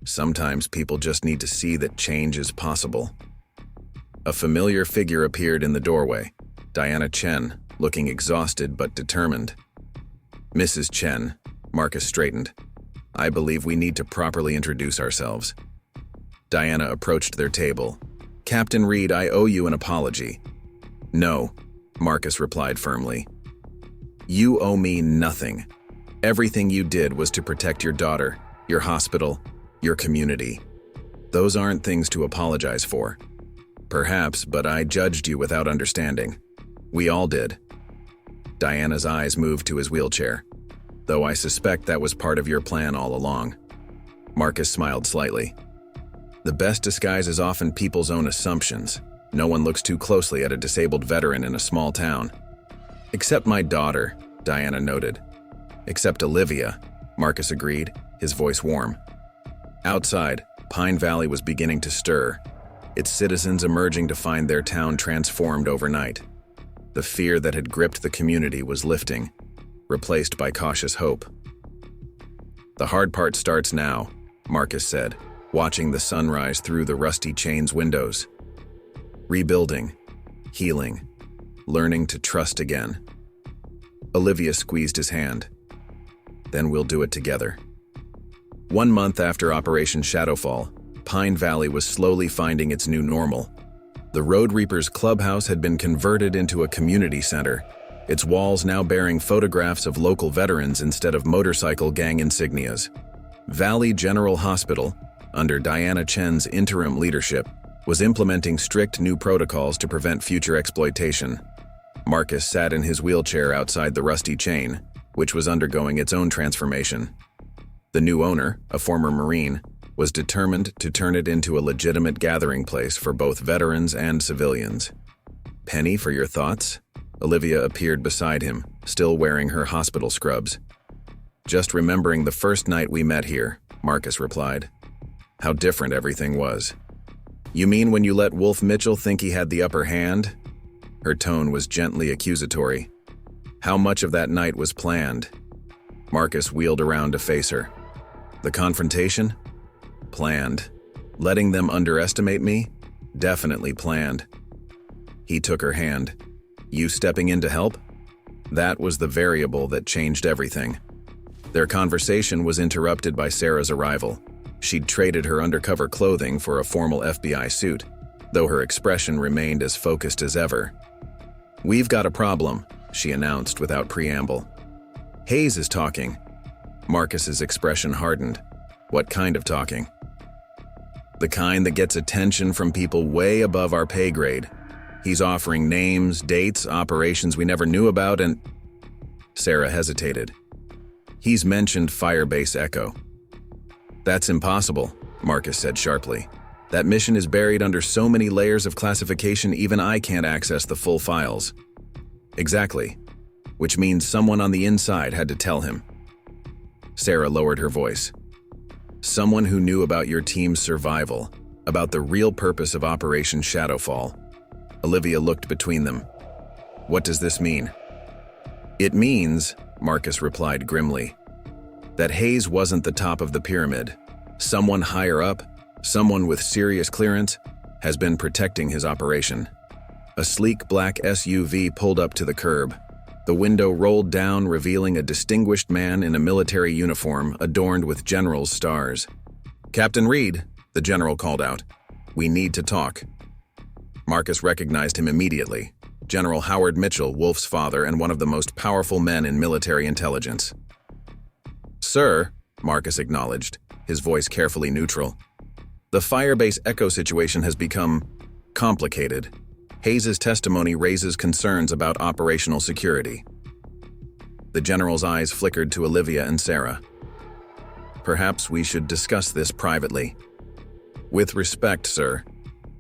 "Sometimes people just need to see that change is possible." A familiar figure appeared in the doorway, Diana Chen, looking exhausted but determined. "Mrs. Chen," Marcus straightened. "I believe we need to properly introduce ourselves." Diana approached their table. "Captain Reed, I owe you an apology." "No," Marcus replied firmly. "You owe me nothing. Everything you did was to protect your daughter, your hospital, your community. Those aren't things to apologize for. Perhaps, but I judged you without understanding. We all did." Diana's eyes moved to his wheelchair. "Though I suspect that was part of your plan all along." Marcus smiled slightly. "The best disguise is often people's own assumptions. No one looks too closely at a disabled veteran in a small town." "Except my daughter," Diana noted. "Except Olivia," Marcus agreed, his voice warm. Outside, Pine Valley was beginning to stir. its citizens emerging to find their town transformed overnight. The fear that had gripped the community was lifting, replaced by cautious hope. "The hard part starts now," Marcus said, watching the sunrise through the rusty chain's windows. "Rebuilding, healing, learning to trust again." Olivia squeezed his hand. "Then we'll do it together." 1 month after Operation Shadowfall, Pine Valley was slowly finding its new normal. The Road Reapers clubhouse had been converted into a community center, its walls now bearing photographs of local veterans instead of motorcycle gang insignias. Valley General Hospital, under Diana Chen's interim leadership, was implementing strict new protocols to prevent future exploitation. Marcus sat in his wheelchair outside the rusty chain, which was undergoing its own transformation. The new owner, a former Marine, was determined to turn it into a legitimate gathering place for both veterans and civilians. "Penny, for your thoughts?" Olivia appeared beside him, still wearing her hospital scrubs. "Just remembering the first night we met here," Marcus replied. "How different everything was." "You mean when you let Wolf Mitchell think he had the upper hand?" Her tone was gently accusatory. "How much of that night was planned?" Marcus wheeled around to face her. "The confrontation? Planned. Letting them underestimate me? Definitely planned." He took her hand. "You stepping in to help?" That was the variable that changed everything. Their conversation was interrupted by Sarah's arrival. She'd traded her undercover clothing for a formal FBI suit, though her expression remained as focused as ever. "We've got a problem," she announced without preamble. "Hayes is talking." Marcus's expression hardened. "What kind of talking?" "The kind that gets attention from people way above our pay grade. He's offering names, dates, operations we never knew about, and—" Sarah hesitated. "He's mentioned Firebase Echo." "That's impossible," Marcus said sharply. "That mission is buried under so many layers of classification even I can't access the full files." "Exactly. Which means someone on the inside had to tell him." Sarah lowered her voice. "Someone who knew about your team's survival, about the real purpose of Operation Shadowfall." Olivia looked between them. "What does this mean?" "It means," Marcus replied grimly, "that Hayes wasn't the top of the pyramid. Someone higher up, someone with serious clearance, has been protecting his operation." A sleek black SUV pulled up to the curb. The window rolled down, revealing a distinguished man in a military uniform adorned with general's stars. "Captain Reed," the general called out. "We need to talk." Marcus recognized him immediately. General Howard Mitchell, Wolf's father and one of the most powerful men in military intelligence. "Sir," Marcus acknowledged, his voice carefully neutral, "the Firebase Echo situation has become complicated. Hayes' testimony raises concerns about operational security." The general's eyes flickered to Olivia and Sarah. "Perhaps we should discuss this privately." "With respect, sir.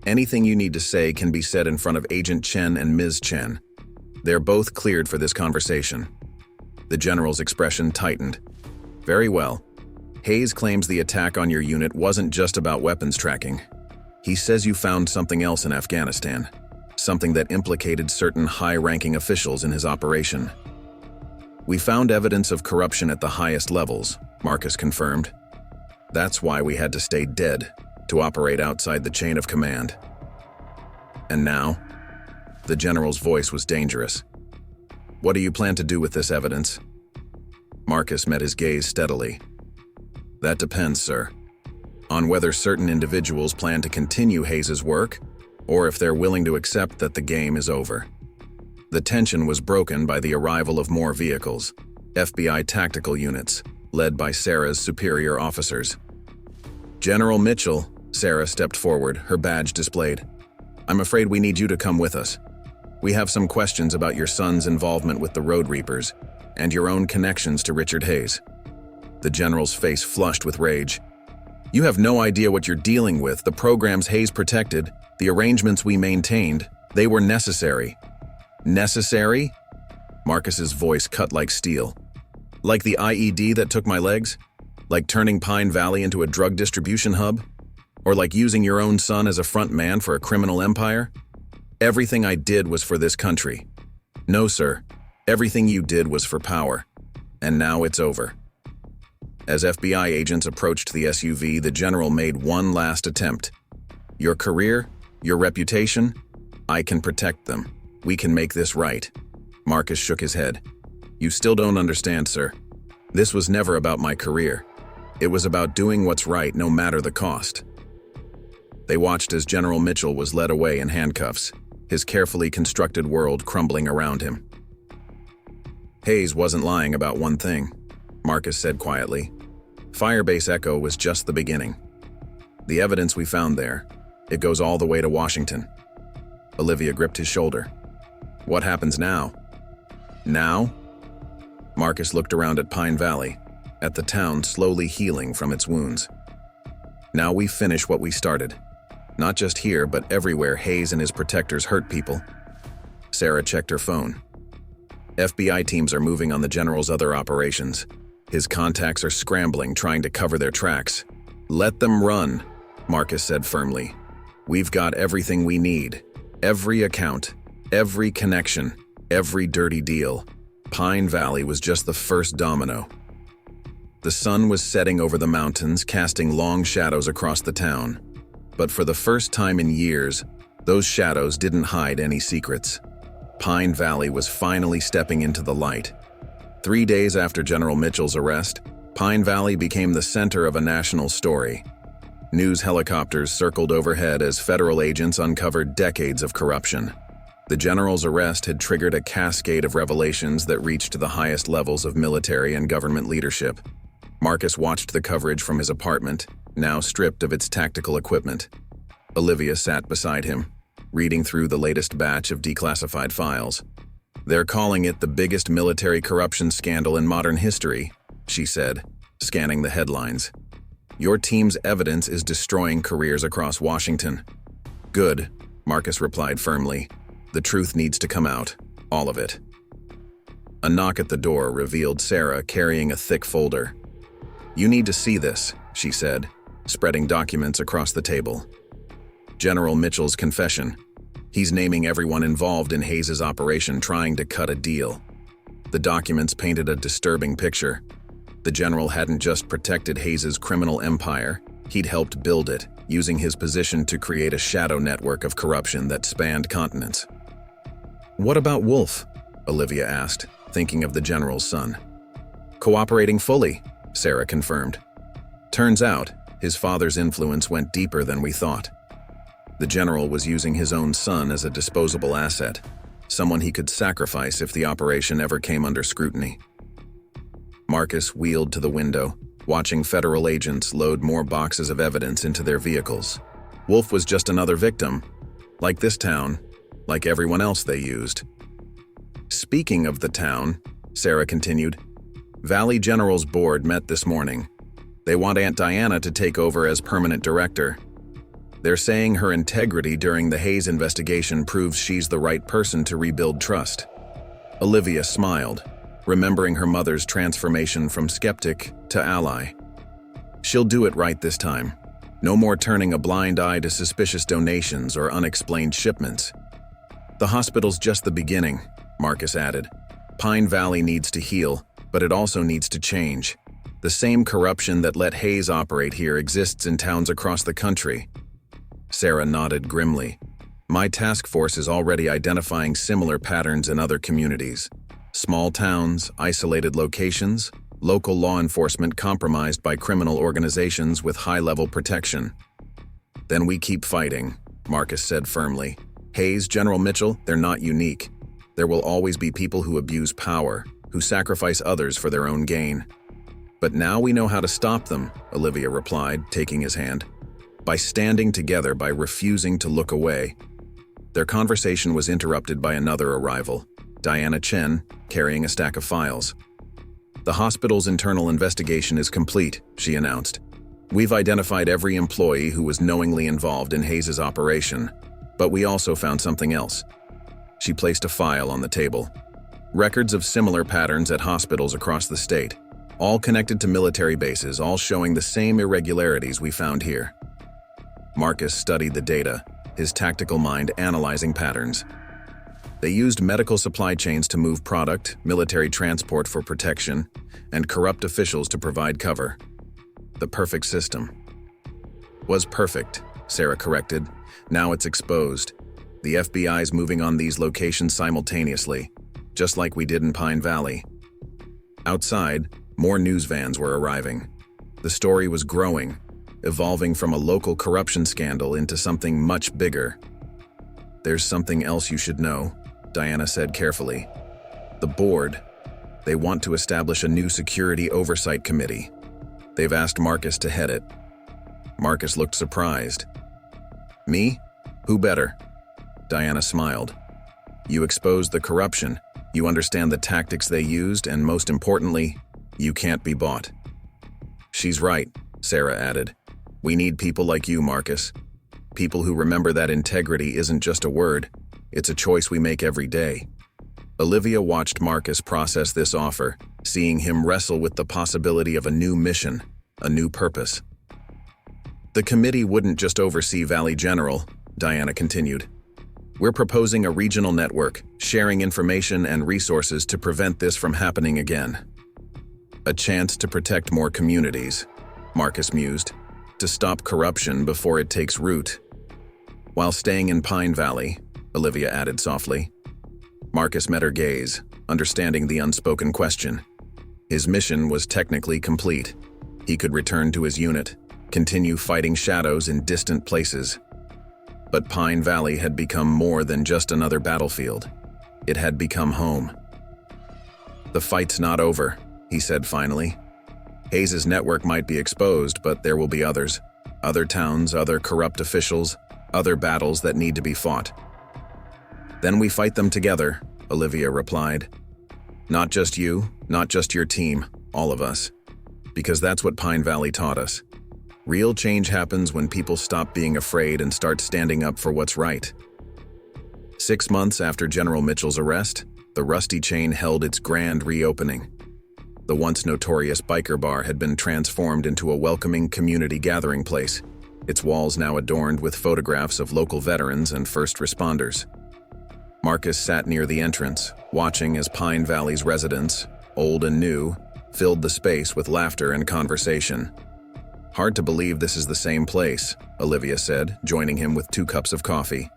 Anything you need to say can be said in front of Agent Chen and Ms. Chen. They're both cleared for this conversation." The general's expression tightened. "Very well. Hayes claims the attack on your unit wasn't just about weapons tracking. He says you found something else in Afghanistan, something that implicated certain high-ranking officials in his operation." "We found evidence of corruption at the highest levels," Marcus confirmed. "That's why we had to stay dead, to operate outside the chain of command." "And now?" The general's voice was dangerous. "What do you plan to do with this evidence?" Marcus met his gaze steadily. "That depends, sir. On whether certain individuals plan to continue Hayes' work, or if they're willing to accept that the game is over." The tension was broken by the arrival of more vehicles, FBI tactical units, led by Sarah's superior officers. "General Mitchell," Sarah stepped forward, her badge displayed. "I'm afraid we need you to come with us. We have some questions about your son's involvement with the Road Reapers, and your own connections to Richard Hayes." The general's face flushed with rage. "You have no idea what you're dealing with. The programs Hayes protected, the arrangements we maintained, they were necessary." "Necessary?" Marcus's voice cut like steel. "Like the IED that took my legs? Like turning Pine Valley into a drug distribution hub? Or like using your own son as a front man for a criminal empire? Everything I did was for this country. No, sir. Everything you did was for power. And now it's over. As FBI agents approached the SUV, the general made one last attempt. Your career, your reputation, I can protect them. We can make this right. Marcus shook his head. You still don't understand, sir. This was never about my career. It was about doing what's right no matter the cost. They watched as General Mitchell was led away in handcuffs, his carefully constructed world crumbling around him. Hayes wasn't lying about one thing, Marcus said quietly. Firebase Echo was just the beginning. The evidence we found there, it goes all the way to Washington. Olivia gripped his shoulder. What happens now? Now? Marcus looked around at Pine Valley, at the town slowly healing from its wounds. Now we finish what we started. Not just here, but everywhere Hayes and his protectors hurt people. Sarah checked her phone. FBI teams are moving on the general's other operations. His contacts are scrambling, trying to cover their tracks. Let them run, Marcus said firmly. We've got everything we need. Every account, every connection, every dirty deal. Pine Valley was just the first domino. The sun was setting over the mountains, casting long shadows across the town. But for the first time in years, those shadows didn't hide any secrets. Pine Valley was finally stepping into the light. 3 days after General Mitchell's arrest, Pine Valley became the center of a national story. News helicopters circled overhead as federal agents uncovered decades of corruption. The general's arrest had triggered a cascade of revelations that reached the highest levels of military and government leadership. Marcus watched the coverage from his apartment, now stripped of its tactical equipment. Olivia sat beside him, reading through the latest batch of declassified files. They're calling it the biggest military corruption scandal in modern history, she said, scanning the headlines. Your team's evidence is destroying careers across Washington. Good, Marcus replied firmly. The truth needs to come out, all of it. A knock at the door revealed Sarah carrying a thick folder. You need to see this, she said, spreading documents across the table. General Mitchell's confession. He's naming everyone involved in Hayes' operation, trying to cut a deal. The documents painted a disturbing picture. The general hadn't just protected Hayes' criminal empire, he'd helped build it, using his position to create a shadow network of corruption that spanned continents. What about Wolf? Olivia asked, thinking of the general's son. Cooperating fully, Sarah confirmed. Turns out, his father's influence went deeper than we thought. The general was using his own son as a disposable asset, someone he could sacrifice if the operation ever came under scrutiny. Marcus wheeled to the window, watching federal agents load more boxes of evidence into their vehicles. Wolf was just another victim, like this town, like everyone else they used. Speaking of the town, Sarah continued, Valley General's board met this morning. They want Aunt Diana to take over as permanent director. They're saying her integrity during the Hayes investigation proves she's the right person to rebuild trust. Olivia smiled, remembering her mother's transformation from skeptic to ally. She'll do it right this time. No more turning a blind eye to suspicious donations or unexplained shipments. The hospital's just the beginning, Marcus added. Pine Valley needs to heal, but it also needs to change. The same corruption that let Hayes operate here exists in towns across the country. Sarah nodded grimly. My task force is already identifying similar patterns in other communities. Small towns, isolated locations, local law enforcement compromised by criminal organizations with high-level protection. Then we keep fighting, Marcus said firmly. Hayes, General Mitchell, they're not unique. There will always be people who abuse power, who sacrifice others for their own gain. But now we know how to stop them, Olivia replied, taking his hand. By standing together, by refusing to look away. Their conversation was interrupted by another arrival, Diana Chen, carrying a stack of files. The hospital's internal investigation is complete, she announced. We've identified every employee who was knowingly involved in Hayes' operation, but we also found something else. She placed a file on the table. Records of similar patterns at hospitals across the state, all connected to military bases, all showing the same irregularities we found here. Marcus studied the data, his tactical mind analyzing patterns. They used medical supply chains to move product, military transport for protection, and corrupt officials to provide cover. The perfect system. Was perfect, Sarah corrected. Now it's exposed. The FBI's moving on these locations simultaneously, just like we did in Pine Valley. Outside, more news vans were arriving. The story was growing, evolving from a local corruption scandal into something much bigger. "There's something else you should know," Diana said carefully. "The board, they want to establish a new security oversight committee. They've asked Marcus to head it." Marcus looked surprised. "Me? Who better?" Diana smiled. "You exposed the corruption, you understand the tactics they used, and most importantly, you can't be bought." "She's right," Sarah added. "We need people like you, Marcus. People who remember that integrity isn't just a word, it's a choice we make every day." Olivia watched Marcus process this offer, seeing him wrestle with the possibility of a new mission, a new purpose. "The committee wouldn't just oversee Valley General," Diana continued. "We're proposing a regional network, sharing information and resources to prevent this from happening again." "A chance to protect more communities," Marcus mused, "to stop corruption before it takes root." "While staying in Pine Valley," Olivia added softly. Marcus met her gaze, understanding the unspoken question. His mission was technically complete. He could return to his unit, continue fighting shadows in distant places. But Pine Valley had become more than just another battlefield. It had become home. "The fight's not over," he said finally. "Hayes's network might be exposed, but there will be others. Other towns, other corrupt officials, other battles that need to be fought." "Then we fight them together," Olivia replied. "Not just you, not just your team, all of us. Because that's what Pine Valley taught us. Real change happens when people stop being afraid and start standing up for what's right." 6 months after General Mitchell's arrest, the Rusty Chain held its grand reopening. The once notorious biker bar had been transformed into a welcoming community gathering place, its walls now adorned with photographs of local veterans and first responders. Marcus sat near the entrance, watching as Pine Valley's residents, old and new, filled the space with laughter and conversation. "Hard to believe this is the same place," Olivia said, joining him with 2 cups of coffee.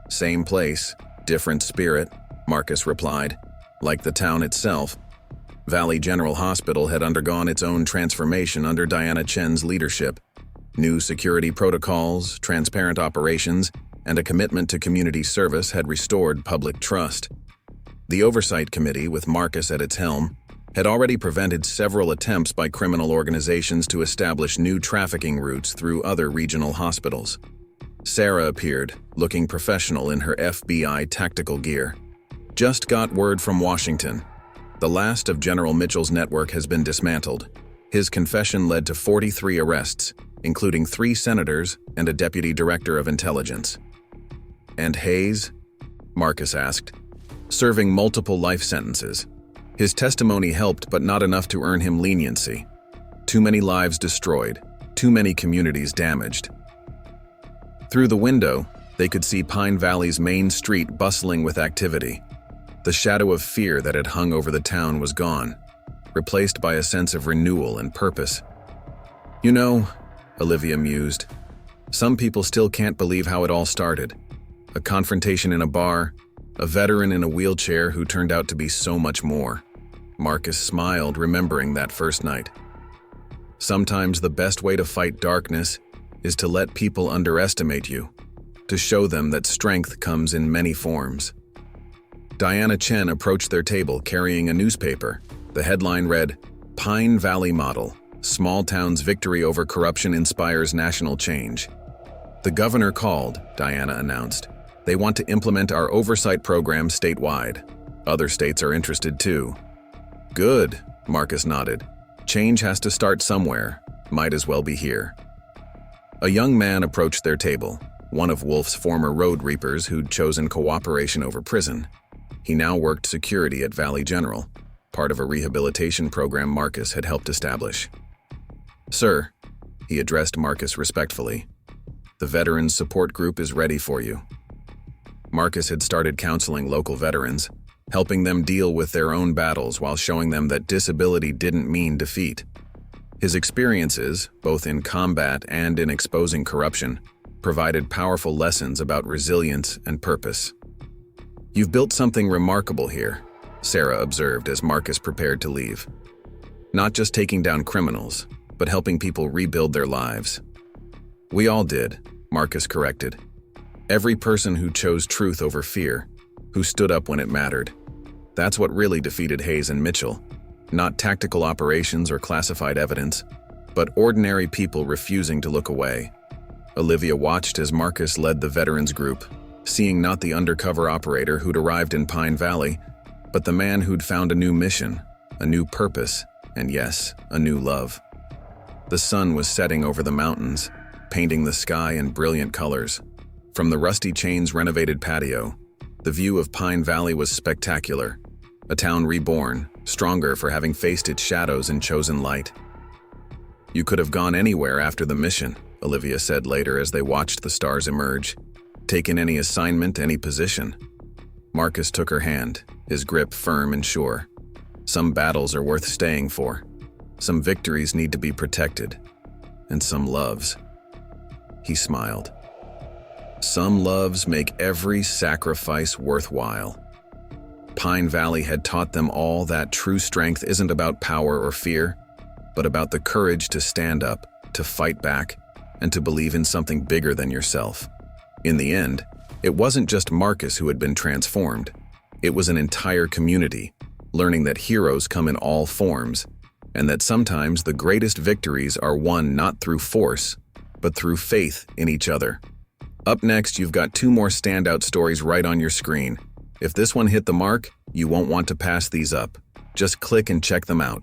"Same place, different spirit," Marcus replied. "Like the town itself. Valley General Hospital had undergone its own transformation under Diana Chen's leadership. New security protocols, transparent operations, and a commitment to community service had restored public trust. The Oversight Committee, with Marcus at its helm, had already prevented several attempts by criminal organizations to establish new trafficking routes through other regional hospitals. Sarah appeared, looking professional in her FBI tactical gear. "Just got word from Washington. The last of General Mitchell's network has been dismantled. His confession led to 43 arrests, including 3 senators and a deputy director of intelligence." "And Hayes?" Marcus asked. "Serving multiple life sentences. His testimony helped, but not enough to earn him leniency. Too many lives destroyed, too many communities damaged." Through the window, they could see Pine Valley's main street bustling with activity. The shadow of fear that had hung over the town was gone, replaced by a sense of renewal and purpose. "You know," Olivia mused, "some people still can't believe how it all started. A confrontation in a bar, a veteran in a wheelchair who turned out to be so much more." Marcus smiled, remembering that first night. "Sometimes the best way to fight darkness is to let people underestimate you, to show them that strength comes in many forms." Diana Chen approached their table carrying a newspaper. The headline read, "Pine Valley Model, Small Town's Victory Over Corruption Inspires National Change." "The governor called," Diana announced. "They want to implement our oversight program statewide. Other states are interested too." "Good," Marcus nodded. "Change has to start somewhere. Might as well be here." A young man approached their table, one of Wolf's former road reapers who'd chosen cooperation over prison. He now worked security at Valley General, part of a rehabilitation program Marcus had helped establish. "Sir," he addressed Marcus respectfully, The Veterans Support Group is ready for you. Marcus had started counseling local veterans, helping them deal with their own battles while showing them that disability didn't mean defeat. His experiences, both in combat and in exposing corruption, provided powerful lessons about resilience and purpose. "You've built something remarkable here," Sarah observed as Marcus prepared to leave. "Not just taking down criminals, but helping people rebuild their lives." "We all did," Marcus corrected. "Every person who chose truth over fear, who stood up when it mattered. That's what really defeated Hayes and Mitchell. Not tactical operations or classified evidence, but ordinary people refusing to look away." Olivia watched as Marcus led the veterans group, seeing not the undercover operator who'd arrived in Pine Valley, but the man who'd found a new mission, a new purpose, and yes, a new love. The sun was setting over the mountains, painting the sky in brilliant colors. From the Rusty Chain's renovated patio, the view of Pine Valley was spectacular, a town reborn, stronger for having faced its shadows and chosen light. "You could have gone anywhere after the mission," Olivia said later as they watched the stars emerge. "Taken any assignment, any position." Marcus took her hand, his grip firm and sure. "Some battles are worth staying for. Some victories need to be protected. And some loves." He smiled. "Some loves make every sacrifice worthwhile." Pine Valley had taught them all that true strength isn't about power or fear, but about the courage to stand up, to fight back, and to believe in something bigger than yourself. In the end, it wasn't just Marcus who had been transformed. It was an entire community, learning that heroes come in all forms, and that sometimes the greatest victories are won not through force, but through faith in each other. Up next, you've got 2 more standout stories right on your screen. If this one hit the mark, you won't want to pass these up. Just click and check them out.